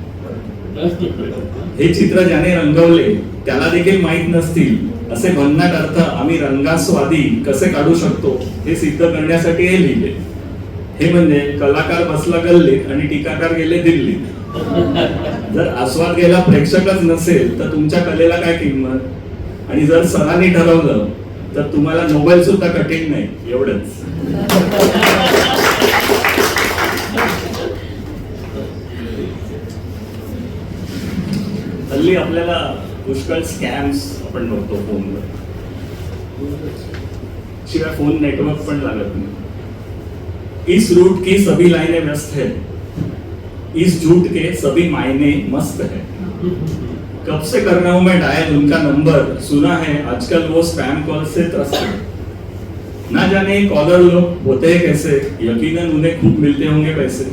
हे चित्र ज्याने रंगवले त्याला देखील माहीत नसतील असे भन्नाट अर्थ आम्ही रंगास्वादी कसे काढू शकतो हे सिद्ध करण्यासाठी हे लिहिले. हे म्हणजे कलाकार बसला गल्लीत आणि टीकाकार गेले दिल्लीत. जर आस्वाद घ्यायला प्रेक्षकच नसेल तर तुमच्या कलेला काय किंमत. आणि जर सरांनी ठरवलं तर तुम्हाला नोबेल सुद्धा कठीण नाही. एवढंच. हल्ली आपल्याला पुष्कळ स्कॅम्स आपण बघतो फोनवर. शिवाय फोन नेटवर्क पण लागत नाही. इस रूट की सभी लाइनें व्यस्त है, इस झूठ के सभी मायने मस्त है. कब से कर रहा हूं मैं डायल उनका नंबर, सुना है आजकल वो स्पैम कॉल से त्रस्त है. ना जाने कॉलर लोग होते हैं कैसे, यकीनन उन्हें खूब मिलते होंगे पैसे.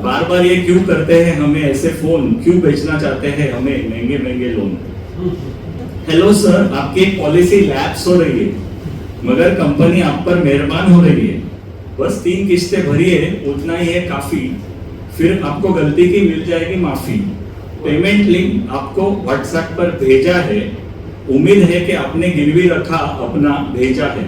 बार बार ये क्यों करते हैं हमें ऐसे फोन, क्यों बेचना चाहते हैं हमें महंगे महंगे लोन. हेलो सर, आपकी एक पॉलिसी लैप्स हो रही है, मगर कंपनी आप पर मेहरबान हो रही है. बस 3 किस्तें भरिए, उतना ही है काफी, फिर आपको गलती की मिल जाएगी माफी. पेमेंट लिंक आपको व्हाट्सएप पर भेजा है, उम्मीद है कि आपने गिरवी रखा अपना भेजा है.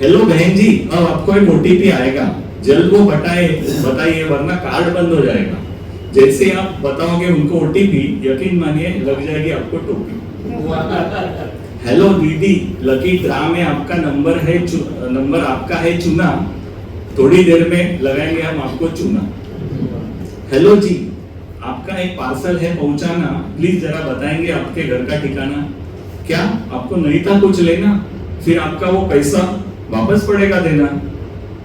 हेलो बहन जी, अब आपको एक OTP आएगा, जल्द वो बताइए वरना कार्ड बंद हो जाएगा. जैसे आप बताओगे उनको OTP, यकीन मानिए लग जाएगी आपको टोपी. हेलो दीदी, लकी ड्रा में आपका नंबर आपका है चुना, थोड़ी देर में लगाएंगे हम आपको चुना। हेलो जी, आपका एक पार्सल है पहुंचाना, प्लीज जरा बताएंगे आपके घर का ठिकाना। क्या आपको नहीं था कुछ लेना? फिर आपका वो पैसा वापस पड़ेगा देना।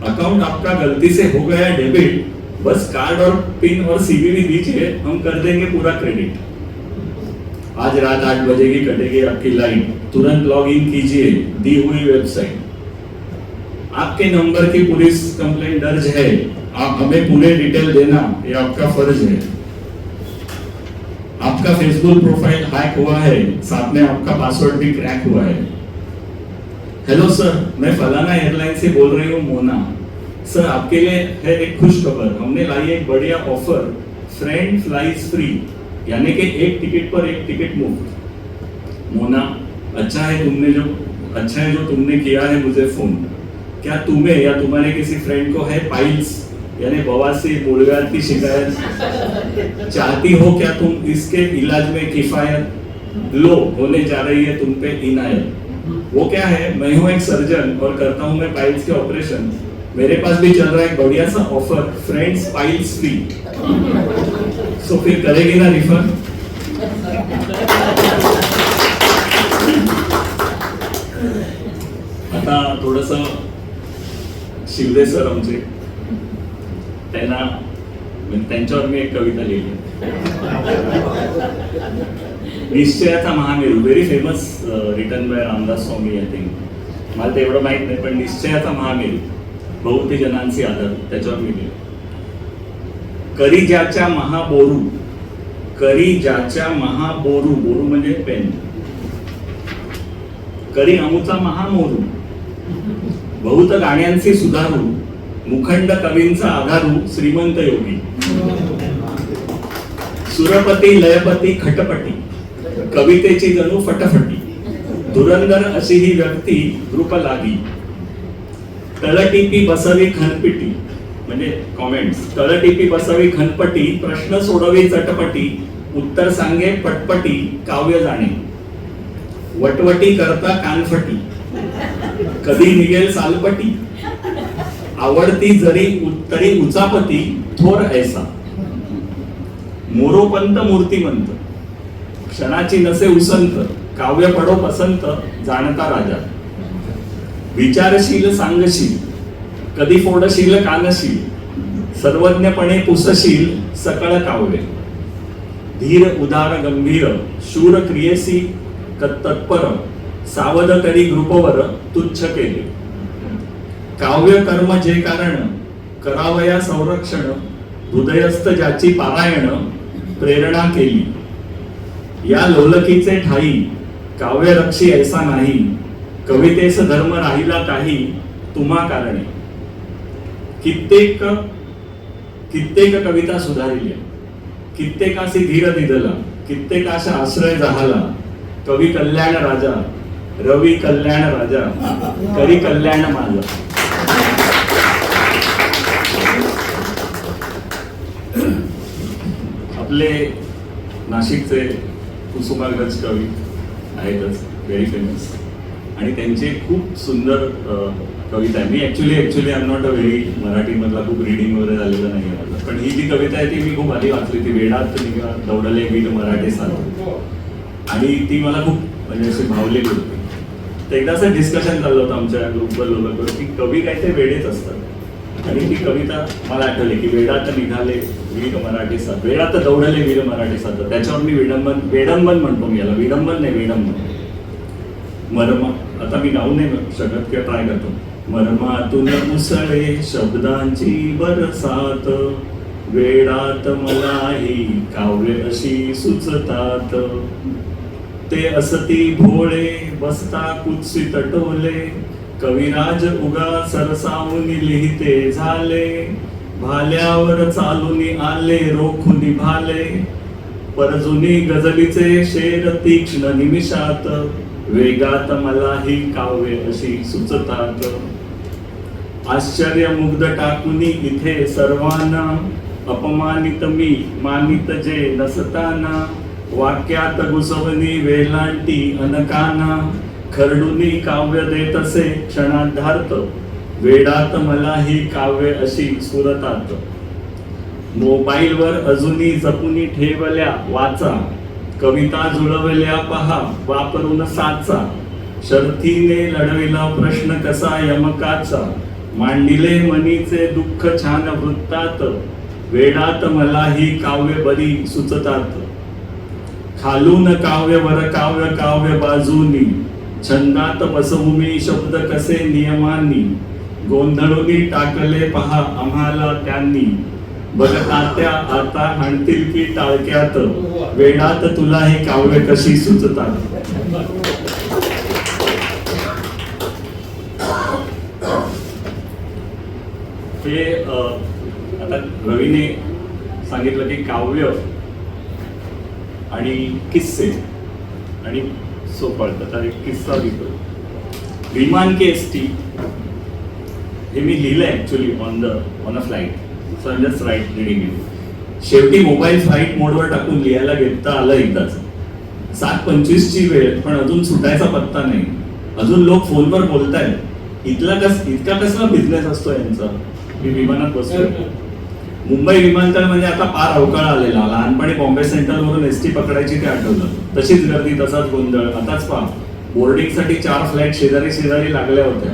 अकाउंट आपका गलती से हो गया डेबिट, बस कार्ड और पिन और सीवीवी दीजिए, हम कर देंगे पूरा क्रेडिट। आज रात 8 बजे की कटेगी आपकी लाइन, तुरंत लॉग इन कीजिए दी हुई वेबसाइट। आपके नंबर की पुलिस कंप्लेंट दर्ज है, आप हमें पूरे डिटेल देना, ये आपका फर्ज है। आपका फेसबुक प्रोफाइल हैक हुआ है, साथ में आपका पासवर्ड भी क्रैक हुआ है। हेलो सर, मैं फलाना एयरलाइन से बोल रही हूँ मोना। सर, आपके लिए है एक खुश खबर, हमने लाई एक बढ़िया ऑफर, फ्रेंड फ्लाइज फ्री, यानी कि एक टिकट पर एक टिकट मुफ्त। मोना, अच्छा है जो तुमने किया है मुझे फोन। क्या तुम्हें या तुम्हारे किसी फ्रेंड को है पाइल्स यानी बवासीर मुर्गा की शिकायत? चाहती हो क्या तुम इसके इलाज में किफायत? लो, होने जा रही है तुम पे इनायत। वो क्या है, मैं हूँ एक सर्जन और करता हूँ मैं पाइल्स के ऑपरेशन। मेरे पास भी चल रहा है एक बढ़िया सा offer, friends piles free. So फिर करेगी ना रिफर? आता थोडस शिवदे सर आमचे, त्यांच्यावर मी एक कविता लिहिली, निश्चयाचा महामेरू, very famous, written by Ramdas Swami I think. मला ते एवढं माहित नाही, पण निश्चयाचा महामेरू बहुते जनांचे आदर, त्याच्यावर मी लिहिलं। करी ज्याच्या महाबोरू, करी ज्याच्या महाबोरू, बोरू म्हणजे पेन, करी अमुचा महामोरू, बहुत गाण्यांचे सुधारू, मुखंड कवींचा आधारू, श्रीमंत योगी, सुरपती लयपती खटपटी, कवितेची जणू फटफटी, धुरंधर अशी ही व्यक्ती रूप लागी, तळटिपी बसवी खनपिटी, म्हणजे कॉमेंट्स, तळटिपी बसवी खनपटी, प्रश्न सोडवी चटपटी, उत्तर सांगे पटपटी, काव्य जाणे, वटवटी करता कानफटी, कधी निघेल सालपटी, आवडती जरी उत्तरी उचापती, थोर ऐसा, मोरोपंत मूर्तिमंत, क्षणाची नसे उसंत, काव्य पडो पसंत, जाणता राजा, विचारशील सांगशील, कधी फोडशील कानशील, सर्वज्ञपणे पुसशील सकळ काव्य, धीर उदार गंभीर, शूर क्रियेसी तत्पर, सावध करी ग्रुपवर तुच्छ केले, काव्य कर्म जे कारण, करावया संरक्षण, हृदयस्थ ज्याची पारायण, प्रेरणा केली, या लोलकीचे ठाई, काव्य रक्षी ऐसा नाही, कवितेस धर्म राहिला काही, तुम्हा कारणे, कित्येक कविता सुधारिल्या, कित्येकासी धीर दिदला, कित्येकाशा आश्रय जाहला, कवी कल्याण राजा, रवी कल्याण राजा, करी कल्याण माझा। आपले नाशिकचे कुसुमाग्रज कवी आहेतच, व्हेरी फेमस, आणि त्यांचे खूप सुंदर कविता आहे। मी actually I am not a very Marathi मधला खूप रिडिंग वगैरे झालेलं नाही आहे, पण ही जी कविता आहे ती मी खूप आधी वाचली, ती वेडात निघा दौडले वीर मराठे साथ, आणि ती मला खूप म्हणजे अशी भावलेली होती। तर एकदा असं डिस्कशन चाललं होतं आमच्या ग्रुपवर लोकांवर की कवी काय ते वेडेच असतात, आणि ती कविता मला आठवली की वेडात निघाले वीर मराठे साथ, वेडात दौडले वीर मराठे साथ, त्याच्यावर मी वेडंबन म्हणतो, मी याला विडंबन नाही, वेडंबन। मरमा, आता मी गाऊ नाही शकत किंवा ट्राय करतो, मर्मातून मुसळे शब्दांची बरसात, वेडात मलाही काव्य अशी सुचतात, ते असती भोळे बसता कुत्सित टोले, कविराज उगा सरसावून लिहिते झाले, भाल्यावर चालूनी आले रोखुनी भाले, परजुनी गझलीचे शेर तीक्ष्ण निमिषात, वेगात मलाही काव्य अशी सुचतात, आश्चर्य मुग्ध टाकुनी इथे सर्वांना, अपमानित मी मानित जे नसताना, वाक्यात घुसवणी वेलांटी अनकाना, खरडुनी काव्य देतसे क्षणार्धार्थ, वेडात मला ही काव्य अशी सुरतात. मोबाईलवर अजूनी जपुनी ठेवल्या वाचा, कविता जुळवल्या पहा वापरून साचा. शर्थीने लढविला प्रश्न कसा यमकाचा, मांडिले मनीचे दुःख छान वृत्तात. वेडात मला ही काव्य बरी सुचतात. खालून काव्य वर काव्य काव्य बाजूनी, छंदात बसवू मी शब्द कसे नियमांनी. गोंधळूनी टाकले पहा आम्हाला त्यांनी, बघतात्या आता आणतील की टाळक्यात. वेडात तुला ही काव्य कशी सुचतात. हे आता रवीने सांगितलं की काव्य आणि किस्से आणि सोपळ त्याचा एक किस्सा लिहितो. विमान के एसटी हे मी लिहिलंय actually on a flight. So I just reading it. शेवटी मोबाईल फ्लाईट मोडवर टाकून लिहायला घेता आलं एकदाच. 7:25ची वेळ पण अजून सुटायचा पत्ता नाही. अजून लोक फोनवर बोलतायत. इतका कसला बिझनेस असतो यांचा. मी विमानात बसतोय. मुंबई विमानतळ म्हणजे आता फार अवकाळ आलेला. लहानपणी बॉम्बे सेंट्रल वरून एसटी पकडायची ते आठवलं. तशीच गर्दी, तसाच गोंधळ. आताच पहा, बोर्डिंगसाठी 4 फ्लाईट शेजारी शेजारी लागल्या होत्या.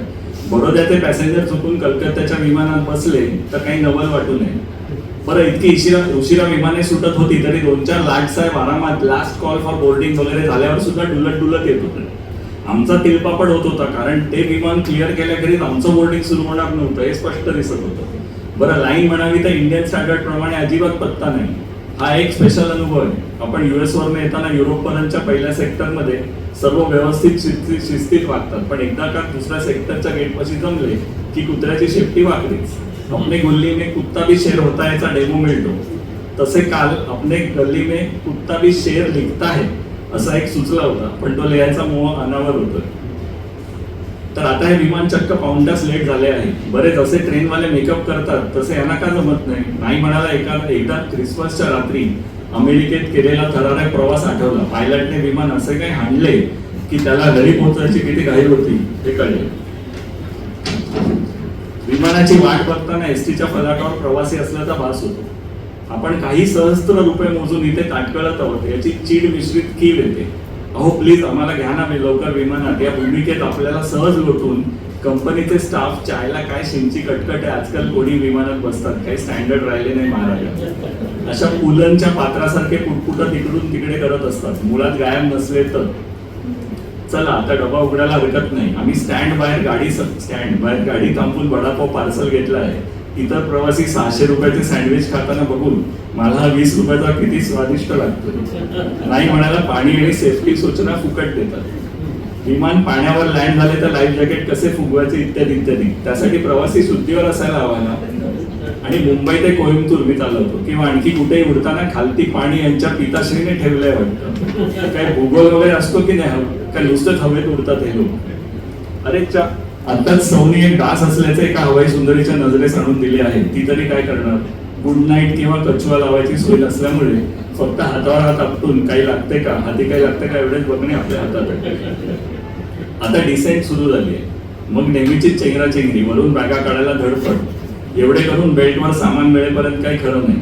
बडोद्याचे पॅसेंजर चुकून कलकत्त्याच्या विमानात बसले तर काही नवल वाटू नये. बरं, इतकी उशिरा विमाने सुटत होती तरी 2-4 लाट साहेब आरामात लास्ट कॉल फॉर बोर्डिंग वगैरे झाल्यावर सुद्धा डुलत येत होते. आमचा तिलपापड होत होता, कारण ते विमान क्लिअर केल्याखेरीज आमचं बोर्डिंग सुरू होणार नव्हतं हे स्पष्ट दिसत होतं. बरं, लाईन म्हणावी तर इंडियन स्टँडर्ड प्रमाणे अजिबात पत्ता नाही. हा एक स्पेशल अनुभव आहे. आपण US वरनं येताना युरोपपर्यंतच्या पहिल्या सेक्टरमध्ये सर्व व्यवस्थित शिस्तीत वागतात, पण एकदा का दुसऱ्या सेक्टरच्या गेटपाशी जमले की कुत्र्याची शेपटी वाकलीच. अपने गल्ली में कुत्ता भी शेर होता है याचा डेमो मिळतो. तसे काल अपने गल्ली में कुत्ता भी शेर लिखता है असा एक सुचला होता, पण तो लिहायचा मोह अनावर होता. तर आता हे विमान चक्क पाऊण तास लेट झाले आहे. बरेच असे ट्रेनवाले मेकअप करतात तसे यांना का जमत नाही म्हणाला. एकदा क्रिसमसच्या रात्री अमेरिकेत केलेला थरारक प्रवास आठवला. पायलटने विमान असे काही हाणले की त्याला घरी पोहोचायची किती घाई होती हे कळले. विमानाची वाट बघताना एसटीच्या फलाटावर प्रवासी असल्याचा भास होतो. आपण काही सहस्त्र रुपये मोजून इथे ताटकळत आहोत याची चीड मिश्रित कीव येते. अहो प्लीज आम्हाला घ्या ना लवकर विमानात. या भूमिकेत आपल्याला सहज लोटून कंपनीचे स्टाफ चायला काय शिंची कटकट आहे. आजकाल कोणी विमानात बसतात, काही स्टँडर्ड राहिले नाही महाराज. अशा पुलंच्या पात्रासारखे पुटपुटत इकडून तिकडे करत असतात. मुळात गायब नसले तर चला आता डबा उघडायला हरकत नाही. आम्ही स्टँड बाहेर गाडी थांबून वडापाव पार्सल घेतला आहे. इतर प्रवासी 600 रुपयाचे सँडविच खाताना बघून मला हा 20 रुपयाचा किती स्वादिष्ट लागतो. नाही म्हणाला पाणी आणि सेफ्टी सूचना फुकट देतात. विमान पाण्यावर लँड झाले तर लाईफ जॅकेट कसे फुगवायचे इत्यादी इत्यादी. त्यासाठी प्रवासी शुद्धीवर असायला हवा ना. आणि मुंबई ते कोइंबतूर मी चालवतो किंवा आणखी कुठेही उडताना खालती पाणी यांच्या पिताश्रीने ठेवलंय वाटतं. काय भूगोल वगैरे असतो की नाही, का नुसतंच हवेत उडतात हे लोक. अरे आताच सौनी एक डास असल्याचं एका हवाई सुंदरीच्या नजरेस आणून दिली आहे. ती तरी काय करणार. गुड नाईट किंवा कछुआ लावायची सोय नसल्यामुळे फक्त हातावर हात आपटून काही लागते का, हाती काही लागते का एवढेच बघणे आपल्या हातात आहे. आता डिसेंट सुरू झाली आहे. मग नेहमीची चेंगराचेंगरी, वरून बॅगा काढायला धडपड. एवढे करून बेल्टवर सामान मिळेपर्यंत काही खरं नाही.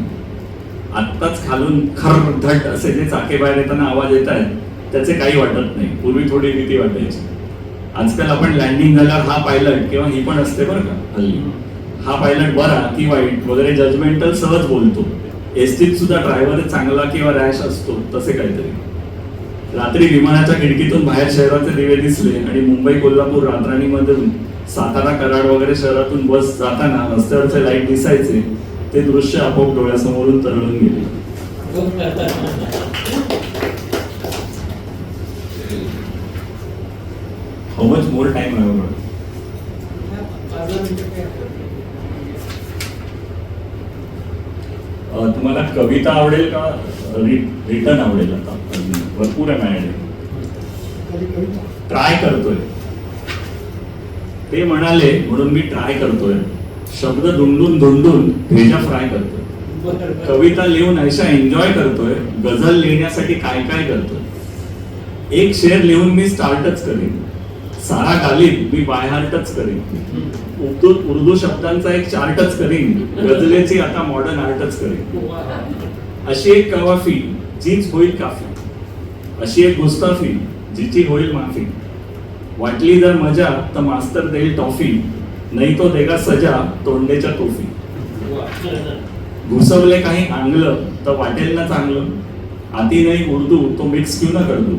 आत्ताच खालून खर धड असे जे चाके बाहेर येताना आवाज येत आहेत त्याचे काही वाटत नाही. पूर्वी थोडी भीती वाटायची. आजकाल आपण लँडिंग झाल्यावर हा पायलट किंवा ही पण असते बरं का हल्ली, हा पायलट बरा की वाईट वगैरे जजमेंटल सहज बोलतो. एसटीत सुद्धा ड्रायव्हर चांगला किंवा रॅश असतो तसे काहीतरी. रात्री विमानाच्या खिडकीतून बाहेर शहराचे दिवे दिसले आणि मुंबई कोल्हापूर राजधानीमधून सातारा कराड वगैरे शहरातून बस जाताना रस्त्यावरचे लाईट दिसायचे. ते दृश्य आपोआप डोळ्यासमोरून तरळून गेले. How much more time I have? तुम्हाला कविता आवडेल का रिटर्न आवडेल? आता भरपूर आहे माझ्याकडे. ट्राय करतोय ते म्हणाले म्हणून मी ट्राय करतोय. शब्द धुंडून भेजा फ्राय करतोय. कविता लिहून ऐशा एन्जॉय करतोय. गझल लिहिण्यासाठी काय काय करतोय. एक शेर लिहून मी स्टार्टच करेन. सारा गालिब मी बाय हार्टच करीन, उर्दू शब्दांचा एक चार्टच करीन, गझलेची आता मॉडर्न आर्टच करीन. अशी एक कवाफी जीच होईल काफी, अशी एक गुस्ताफी जिची होईल माफी. वाटली जर मजा तर मास्तर देईल टॉफी, नाही तो देगा सजा तोंडेच्या तोफी. घुसवले काही आंगलं तर वाटेल ना चांगलं, आती नाही उर्दू तो मिक्स क्यू न करदू.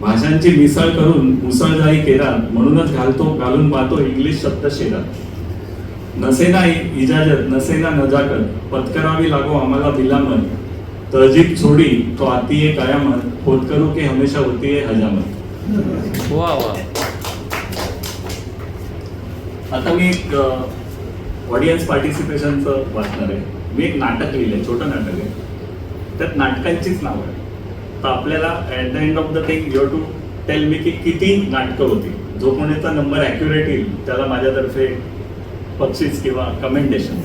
भाषांची मिसळ करून मुसळ जाई केरात, म्हणूनच घालून पाहतो इंग्लिश शब्द शेरात. नसेना इजाजत नसेना नजाकत, पत्करावी लागो आम्हाला बिलामत. तहजीब छोडी तो आती है कयामत, होत करू की हमेशा होती है हजामत. वा वा. आता मी एक ऑडियन्स पार्टिसिपेशनचं वाचणार आहे. मी एक नाटक लिहिलंय, छोटं नाटक आहे, त्यात नाटकांचीच नाव आहे. तर आपल्याला at the end of the thing you have to tell me की किती नाटकं होती. जो कोणाचा नंबर ॲक्युरेट येईल त्याला माझ्यातर्फे बक्षीस किंवा कमेंटेशन.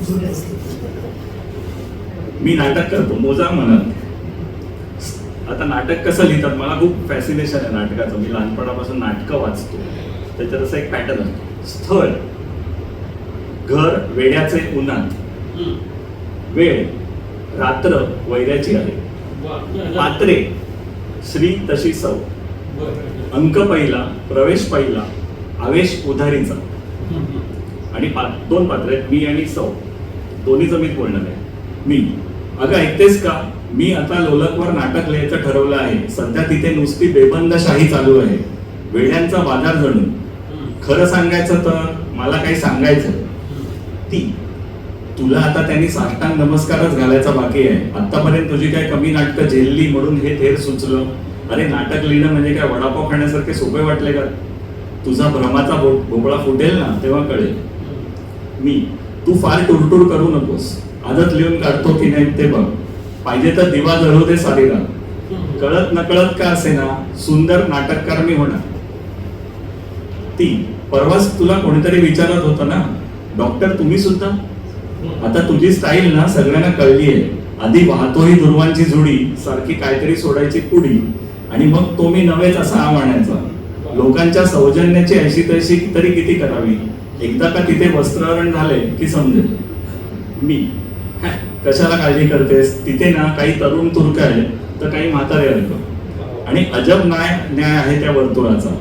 मी नाटक करतो, मोजा म्हणत. आता नाटक कसं लिहितात, मला खूप फॅसिनेशन आहे नाटकाचं. मी लहानपणापासून नाटकं वाचतो. त्याच्यात असं एक पॅटर्न आहे. स्थळ घर वेड्याचे उन्हात, वेळ रात्र वैऱ्याची आहे, पात्रे श्री तशी सौ, अंक पहिला प्रवेश पहिला आवेश उधारीचा. आणि दोन पात्र आहेत, मी आणि सौ. दोन्हीचं मीच बोलणार आहे. मी, अगं ऐकतेस का, मी आता लोलकवर नाटक लिहायचं ठरवलं आहे. सध्या तिथे नुसती बेबंद शाही चालू आहे, वेड्यांचा बाजार जणू. खरं सांगायचं तर मला काही सांगायचं. ती, तुला आता त्यांनी साष्टांग नमस्कारच घालायचा बाकी आहे. आतापर्यंत तुझी काय कमी नाटकं झेलली म्हणून हे थेर सुचलं. अरे नाटक लिहिणं म्हणजे काय वडापाव खाण्यासारखे सोपे वाटले का? तुझा भ्रमाचा भोपळा फुटेल ना तेव्हा कळेल. मी, तू फार टुरटूर करू नकोस, आजच लिहून काढतो की नाही ते बघ. पाहिजे तर दिवा जळू दे सारी रात. कळत नकळत का असे ना सुंदर नाटककार मी होणार. ती, परवाच तुला कोणीतरी विचारत होतं ना, डॉक्टर तुम्ही सुद्धा. आता तुझी स्टाईल ना सगळ्यांना कळली आहे. आधी वाहतो ही दुर्वांची जुडी सारखी काहीतरी सोडायची पुडी, आणि मग तो मी नव्हेच असा आव्हानायचा. लोकांच्या सौजन्याची ऐशी तैशी तरी किती करावी, एकदा का तिथे वस्त्रहरण झाले की समजेल. मी, कशाला काळजी करतेस, तिथे ना काही तरुण तुर्क आहे तर काही म्हातारे आहेत. आणि अजब न्याय आहे त्या वर्तुळाचा.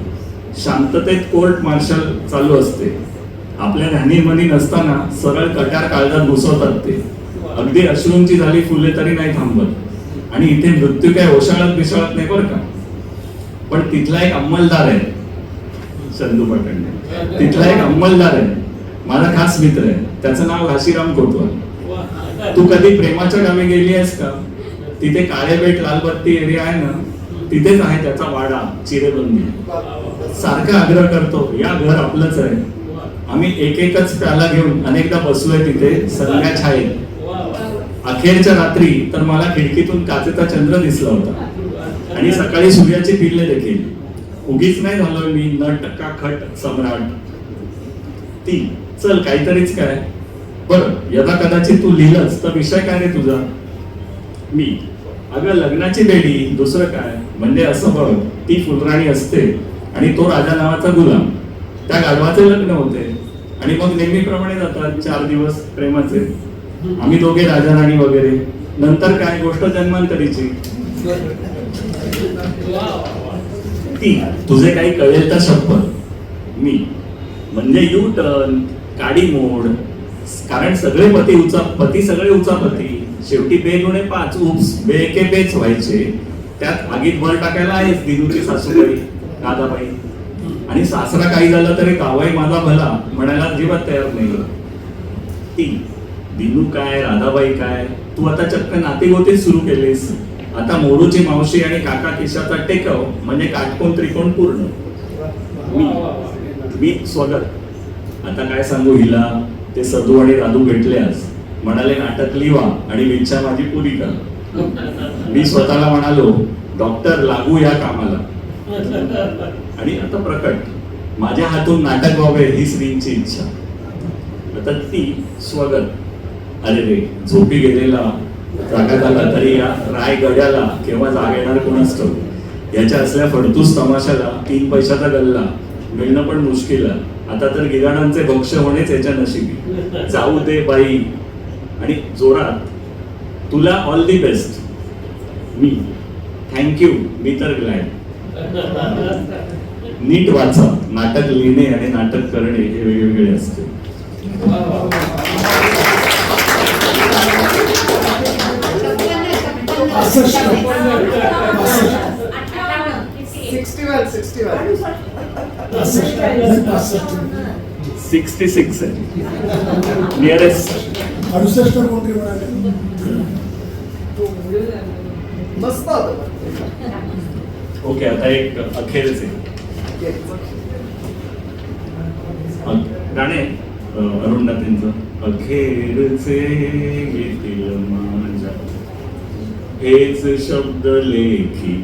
शांततेत कोर्ट मार्शल चालू असते. आपल्या ध्यानीमनी नसताना सरळ कट्यार काळजात घुसवतात ते. अगदी अश्रूंची झाली फुले तरी नाही थांबत. आणि इथे मृत्यू काय ओशाळत बिशाळत नाही बरं का. पण तिथला एक अंमलदार आहे, चंदू पाटण, तिथला एक अंमलदार आहे, माझा खास मित्र आहे. त्याचं नाव घाशीराम कोतवाल. तू कधी प्रेमाच्या गावी गेली आहेस का? तिथे काळे बेट लालबत्ती एरिया आहे ना, तिथेच आहे त्याचा वाडा चिरेबंदी. सारखा आग्रह करतो, या घर आपलंच आहे. आम्ही एक एकच प्याला घेऊन अनेकदा बसलोय तिथे संध्या छायेत. अखेरच्या रात्री तर मला खिडकीतून काचेचा चंद्र दिसला होता, आणि सकाळी सूर्याची पिल्ले देखील. उगीच नाही झालोय मी नट का खट सम्राट. ती, चल काहीतरीच काय. बरं यदा कदाचित तू लिहिलंच तर विषय काय रे तुझा. मी, अगं लग्नाची बेडी दुसरं काय. म्हणजे असं बघ, ती फुलराणी असते आणि तो राजा नावाचा गुलाम. त्या गाढवाचे लग्न होते आणि मग नेहमीप्रमाणे जातात 4 दिवस प्रेमाचे. आम्ही दोघे राजा राणी वगैरे. नंतर काय गोष्ट जन्मांतरीची. ती, तुझे काही कळेल तर शपथ. मी, म्हणजे यू टर्न काडी मोड. कारण सगळे पती सगळे उचापती. शेवटी बेगुणे 5 उप्स बेके बेच व्हायचे. त्यात आगीत भर टाकायला आहेच दिनूची सासूबाई राधाबाई. आणि सासरा काही झालं तरी गावाई माझा भला म्हणायला अजिबात तयार नाही. ती, दिनू काय राधाबाई काय, तू आता चक्क नातेगोतेच सुरू केलेस. आता मोरूची मावशी आणि काका किशाचा टेकव म्हणजे काटकोण त्रिकोण पूर्ण. मी स्वागत. आता काय सांगू हिला, ते सदू आणि राधू भेटले आज. म्हणाले नाटक लिहा आणि इच्छा माझी पुरी करा. मी स्वतःला म्हणालो, डॉक्टर लागू या कामाला. आणि आता प्रकट, माझ्या हातून नाटक व्हावे ही श्रींची इच्छा. आता ती, स्वागत. अरे रे, झोपी गेलेला जागा झाला तरी या राय गड्याला केव्हा जाग येणार कोणास ठाऊक. याच्या असल्या फडतूस तमाशाला 3 पैशाचा गल्ला. मिळणं पण मुश्किल आहे. आता तर गिराणांचे भक्ष होणेच याच्या नशिबी. जाऊ दे बाई आणि जोरात तुला ऑल दी बेस्ट. मी थँक्यू. मी तर ग्लॅड. नीट वाचा. नाटक लिहिणे आणि नाटक करणे हे वेगवेगळे असते. सिक्स्टी सिक्स आहे नियरेस्ट. 68 कोणते म्हणाले? ओके, आता एक अखेरचे गाणे अरुण दातेंचं. अखेरचे येतील माझ्या हेच शब्द लेखी,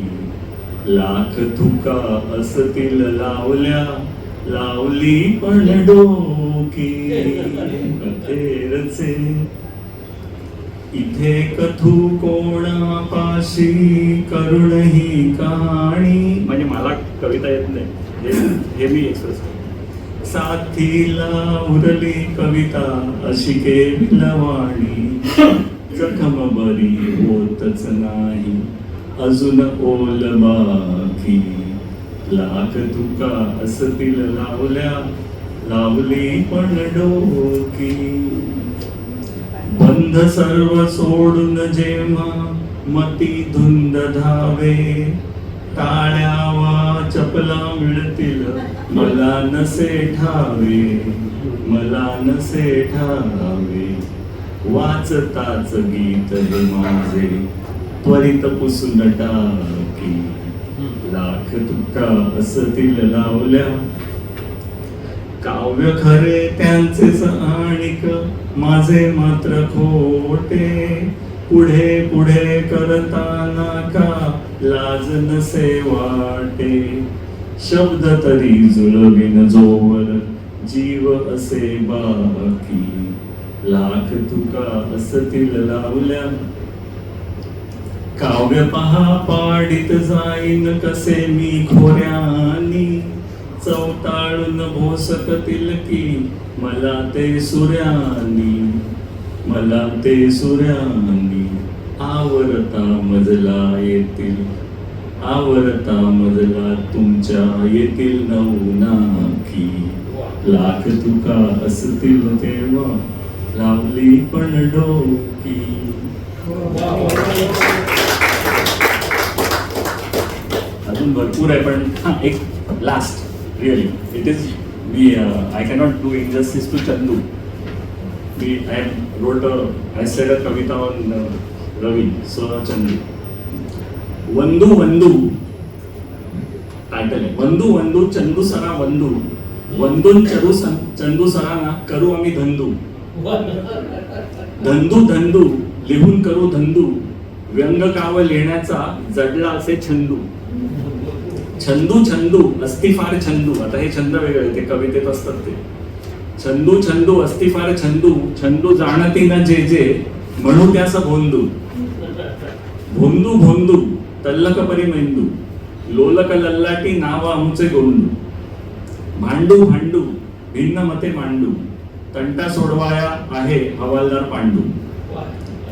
लाख तुका असतील लावल्या, लावली पण डोकी. अखेरचे इथे कथू कोणापाशी करुण ही कहाणी. म्हणजे मला कविता येत नाही, हे मी एक्सप्रेस करतो. साथीला उरली कविता अशी केविलवाणी, जखम बरी होतच नाही अजून ओल बाकी. लाख तुका असतील लावल्या, लावली पण डोकी. बंध सर्व सोडून जेव्हा मती धुंद धावे, टाळ्या वा चपला मिळतील मला नसे ठावे, मला नसे ठावे. वाचताच गीत हे माझे त्वरित पुसून टाकी. लाख तुका असतील लावल्या, काव्य खरे त्यांचेच आणिक माझे मात्र खोटे. पुढे पुढे करताना का लाज नसे वाटे, शब्द तरी जुळविन जोवर जीव असे बाकी. लाख तुका असतील लावल्या, काव्य पहा पाडित जाईन कसे मी खोऱ्यानी. चवताळून भोसकतील की मला ते सूर्यानी, मला ते सूर्यानी. आवरता मजला येतील, आवरता मजला तुमच्या येतील नवनाकी. लाख तुका असतील तेव्हा लावली पण डोकी. अजून भरपूर आहे पण एक last. Really it is me I cannot do injustice to Chandu. I said a कविता on Ravi, so Chandu. Vandu Vandu title आहे. वंदू वंदू चंदू सरा वंदू, वंदून चंदू सरांना करू आम्ही धंदू. धंदू धंदू लिहून करू धंदू, व्यंग काव लिहिण्याचा जडला असे छंदू. छंदू छंदू अस्ति फार छंदू. आता हे छंद वेगळे ते कवितेत असतात ते. छंदू छंदू अस्ति फार छंदू, छंदू जाणती न जे जे म्हणू त्यास भोंदू. भोंदू भोंदू तल्लक परी मेंदू, लोलक लल्लाटी नाव आमचे गोंडू. भांडू भांडू भिन्न मते मांडू, तंटा सोडवाया आहे हवालदार पांडू.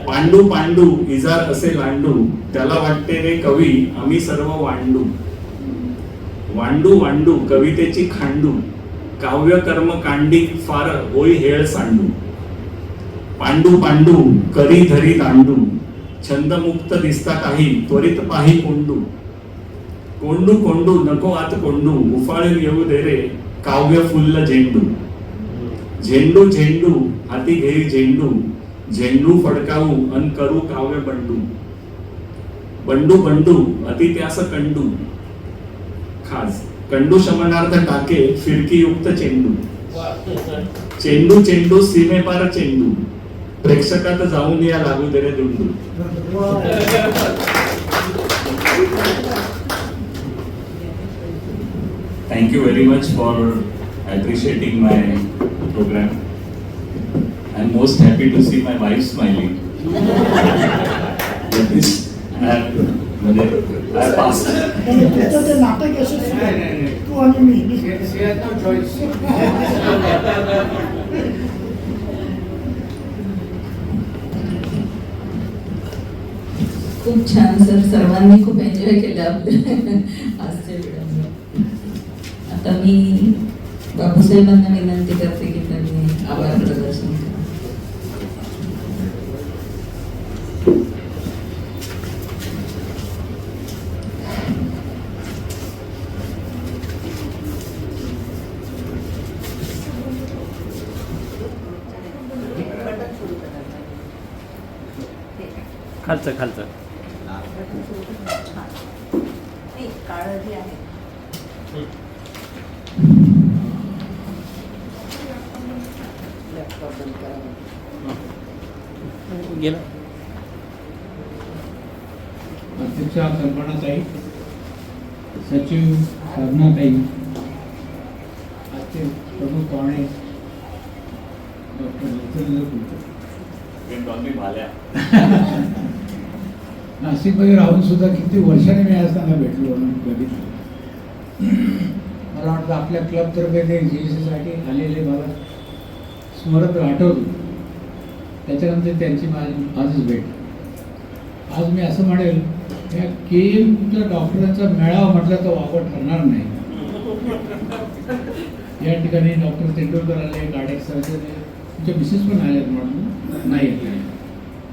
पांडू पांडू इजार असे लांडू, त्याला वाटते रे कवी आम्ही सर्व वांडू. वांडू वांडू कवितेची खांडू, काव्य कर्म कांडी फार होई हेळ सांडू. पांडू पांडू करी धरी दांडू, छंदमुक्त दिसता काही त्वरित पाही कोंडू. कोंडू कोंडू नको आत कोंडू, उफाळून येऊ दे रे काव्य फुल्ल झेंडू. झेंडू झेंडू हाती घेई झेंडू, झेंडू फडकावू अन करू काव्य बंडू. बंडू बंडू अति त्यास कंडू, खास कंडू शमनार्थ टाके फिरकी युक्त चेंडू. चेंडू चेंडू सीमेपार चेंडू, प्रेक्षकात जाऊन या लागू दे रे दुंडू. Thank you very much for appreciating my program. I'm most happy to see my wife smiling. म्हणजे आय पास. त्याचं ते नाटक यशस्वी नाही, आहे. नाही. तू आणि मी. She has no choice. खूप छान सर, सर्वांनी खूप एन्जॉय केलं आपलं आजचे विडंबन. आता मी बापूसाहेबांना विनंती करते की त्यांनी आभार प्रदर्शन करा. खालचं खालचं काळजी आहे. गेलं. अध्यक्षा कल्पनाताई, सचिव साधनाताई, आजचे प्रमुख पाहुणे डॉक्टर नरसिंह कुलकर्णी. डॉक्टर भाल्या. नाशिकमध्ये राहून सुद्धा किती वर्षांनी मी आज त्यांना भेटलो आणि बघितलं. मला वाटतं आपल्या क्लबतर्फे ते GSसाठी आलेले मला स्मरत आठवतो. त्याच्यानंतर त्यांची माझी आजच भेट. आज मी असं म्हणेल, या KMच्या डॉक्टरांचा मेळावा म्हटलं तर वावड ठरणार नाही. या ठिकाणी डॉक्टर तेंडुलकर आले, कार्डियक सर्जन, तुमच्या मिसेस पण आल्यात म्हणून नाही.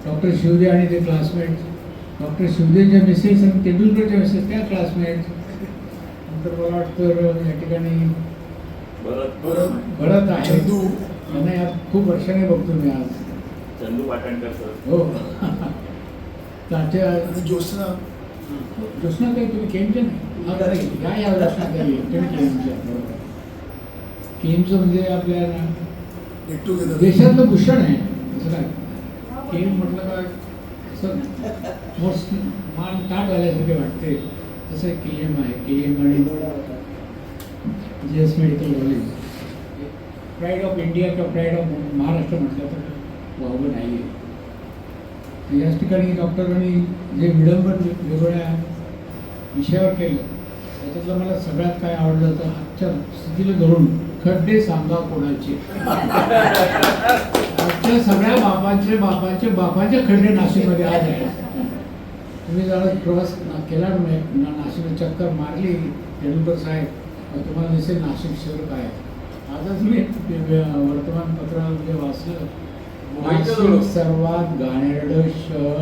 डॉक्टर शिवदे आणि ते क्लासमेट, डॉक्टर शिवदेच्या मिसेस आणि तेंडुलकरच्या मिसेस त्या क्लासमेट. नंतर मला वाटतं या ठिकाणी भरत आहे, चंदू. त्यांना या खूप वर्षाने बघतो मी आज. चंदू पाटणकर सर. हो. त्याच्या आणि ज्योत्स्ना. ज्योत्स्ना काही तुम्ही केमच्या नाही या ज्योत्स्ना काही तुम्ही केमच्या. बरोबर. केमचं म्हणजे आपल्या गेट टुगेदर. देशातलं भूषण आहे असं काय. केम म्हटलं का असं मोस्ट मान ताट आल्यासारखे वाटते. तसं KM आहे. KM आणि GS medical college pride of India किंवा प्राईड ऑफ महाराष्ट्र म्हटलं तर वावगं नाही आहे. याच ठिकाणी डॉक्टरांनी जे विडंबन वेगवेगळ्या विषयावर केलं, त्याच्यातलं मला सगळ्यात काय आवडलं तर आजच्या स्थितीला धरून खड्डे सांगा कोणाचे. आजच्या सगळ्या बापांचे खड्डे नाशिकमध्ये आज आहेत. तुम्ही जरा प्रवास केला नाशिक चक्कर मारली तेंडुलकर साहेब, तुम्हाला दिसेल नाशिक शहर काय आहे. आजच मी वर्तमानपत्रामध्ये वाचलं, नाशिक सर्वात घाणेरडं शहर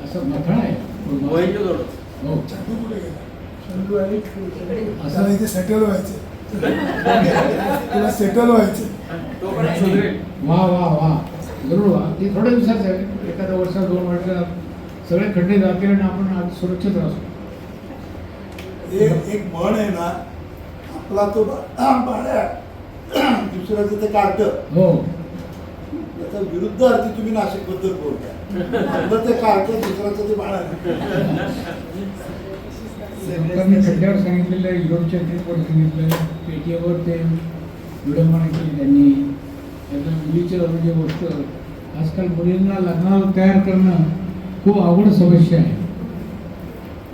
असं मथळा आहे. हो. चंदू कुठे गेला? चंदू आहे. असं त्याला इथे सेटल व्हायचे. तुला सेटल व्हायचे. वा वा वा जरूर वा. ते थोड्या दिवसात आहे, एखाद्या वर्षात 2 वर्षात सगळे खड्डे जातील आणि आपण आज सुरक्षित राहतो. एक म्हण आहे ना, आपला तो बाळ्या दुसऱ्याचं ते कार्ट, हो. त्याचा विरुद्ध अर्थी तुम्ही नाशिक बद्दल बोलताय. आपलं ते कार्ट, दुसऱ्याचं ते बाळा. डॉक्टरांनी खड्ड्यावर सांगितलेलं, युरोपच्या ट्रिपवर सांगितलं, पेटीएवर ते विडंबना केली त्यांनी. त्यातल्या मुलीच्या म्हणजे गोष्ट, आजकाल मुलींना लग्नाला तयार करणं खूप अवघड समस्या आहे.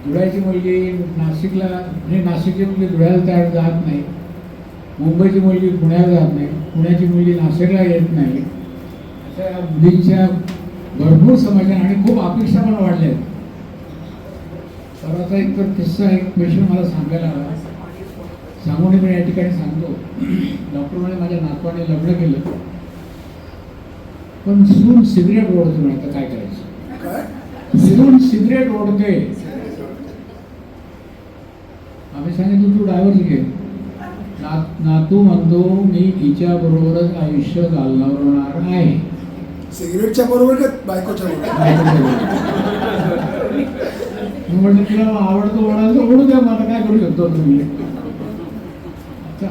धुळ्याची मुलगी नाशिकला म्हणजे नाशिकची मुलगी धुळ्याला तयार जात नाही, मुंबईची मुलगी पुण्याला जात नाही, पुण्याची मुलगी नाशिकला येत नाही. अशा या मुलींच्या भरपूर समस्या आणि खूप अपेक्षा पण वाढल्या आहेत. परवाचा एक तर किस्सा एक पेशंट मला सांगायला आला, सांगून मी या ठिकाणी सांगतो. डॉक्टर म्हणे माझ्या नातवाने लग्न केलं, पण सून सिगरेट ओढतो म्हणे, आता काय करायचं. काय? सून सिगरेट ओढते. आम्ही सांगितलं तू ड्रायव्हर घे. नातू म्हणतो मी हिच्या बरोबरच आयुष्य घालवणार आहे. सिगरेटच्या बरोबर का बायकोच्या बरोबर? म्हटलं तुला आवडतो ओढायला तर ओढू द्या, मला काय करू शकतो तुम्ही.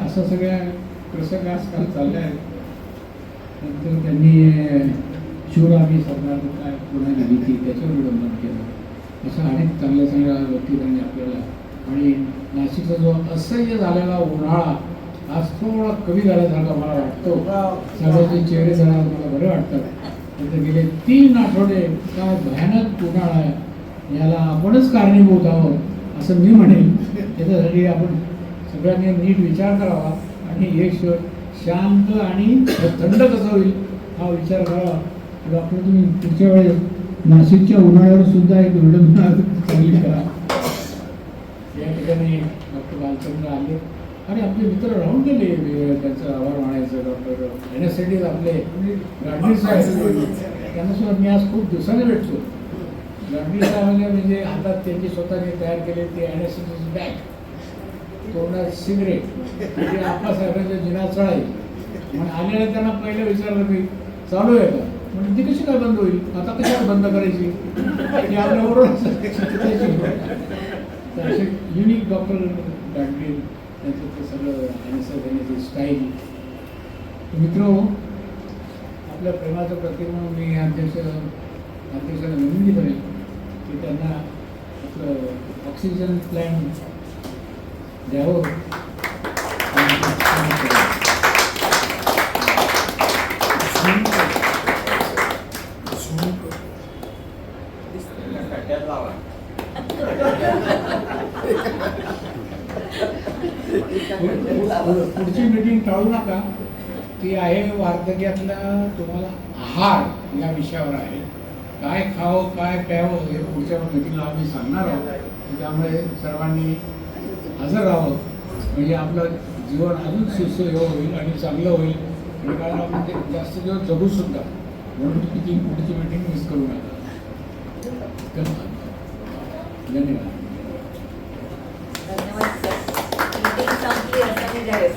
असं सगळ्या प्रसंग आजकाल चालले आहेत. नंतर त्यांनी शिवरामी सरकार काय पुन्हा भीती त्याच्यावर विडंबन केलं. असं अनेक चांगल्या चांगल्या गोष्टी त्यांनी आपल्याला. आणि नाशिकचा जो असह्य झालेला उन्हाळा आज थोडा कमी झाल्यासारखा मला वाटतो. सगळ्याचे चेहरे जरा मला बरे वाटतात. नंतर गेले 3 आठवडे काय भयानक उन्हाळा आहे. याला आपणच कारणीभूत आहोत असं मी म्हणेन. त्याच्यासाठी आपण सगळ्यांनी नीट विचार करावा आणि हे शांत आणि थंड कसं होईल हा विचार करावा. डॉक्टर तुम्ही पुढच्या वेळेस नाशिकच्या उन्हाळ्यावर सुद्धा एक विडंबना चांगली करा. या ठिकाणी डॉक्टर बालचंद्र आले आणि आपले मित्र राहून गेले, त्यांचा आभार मानायचं. डॉक्टर एनएसएडी आपले गाडगीळ साहेब, त्यांना सुद्धा मी आज खूप दिवसाने भेटतो. गाडगीळ साहेबांनी म्हणजे हातात त्यांची स्वतःने तयार केले ते एनएसएडीची बॅग, तोंडात सिगरेट, म्हणजे आप्पासाहेबांच्या जिना चढाई. म्हणून आलेलं त्यांना पहिलं विचारलं मी चालू आहे का, म्हणजे ती कशी काय बंद होईल, आता कशाला बंद करायची, ती आपल्याबरोबर तर असे युनिक डॉक्टर गाडगीळ त्यांचं ते सगळं एनएसएडीची स्टाईल. मित्र, आपल्या प्रेमाचं प्रतीक म्हणून मी अध्यक्षाला विनंती करेन की त्यांना आपलं ऑक्सिजन प्लॅन द्यावं. पुढची मीटिंग टाळू नका. ती आहे वार्धक्यातला तुम्हाला आहार या विषयावर आहे. काय खावं काय प्यावं हे पुढच्या मीटिंगला आम्ही सांगणार आहोत. त्यामुळे सर्वांनी हजर राहावं म्हणजे आपलं जीवन अजून सुसह्य होईल आणि चांगलं होईल. आणि कारण आपण ते जास्त दिवस जगू सुद्धा. म्हणून ती पुढची मीटिंग मिस करू नका. धन्यवाद सर. मीटिंग संपली असं मी जाहीर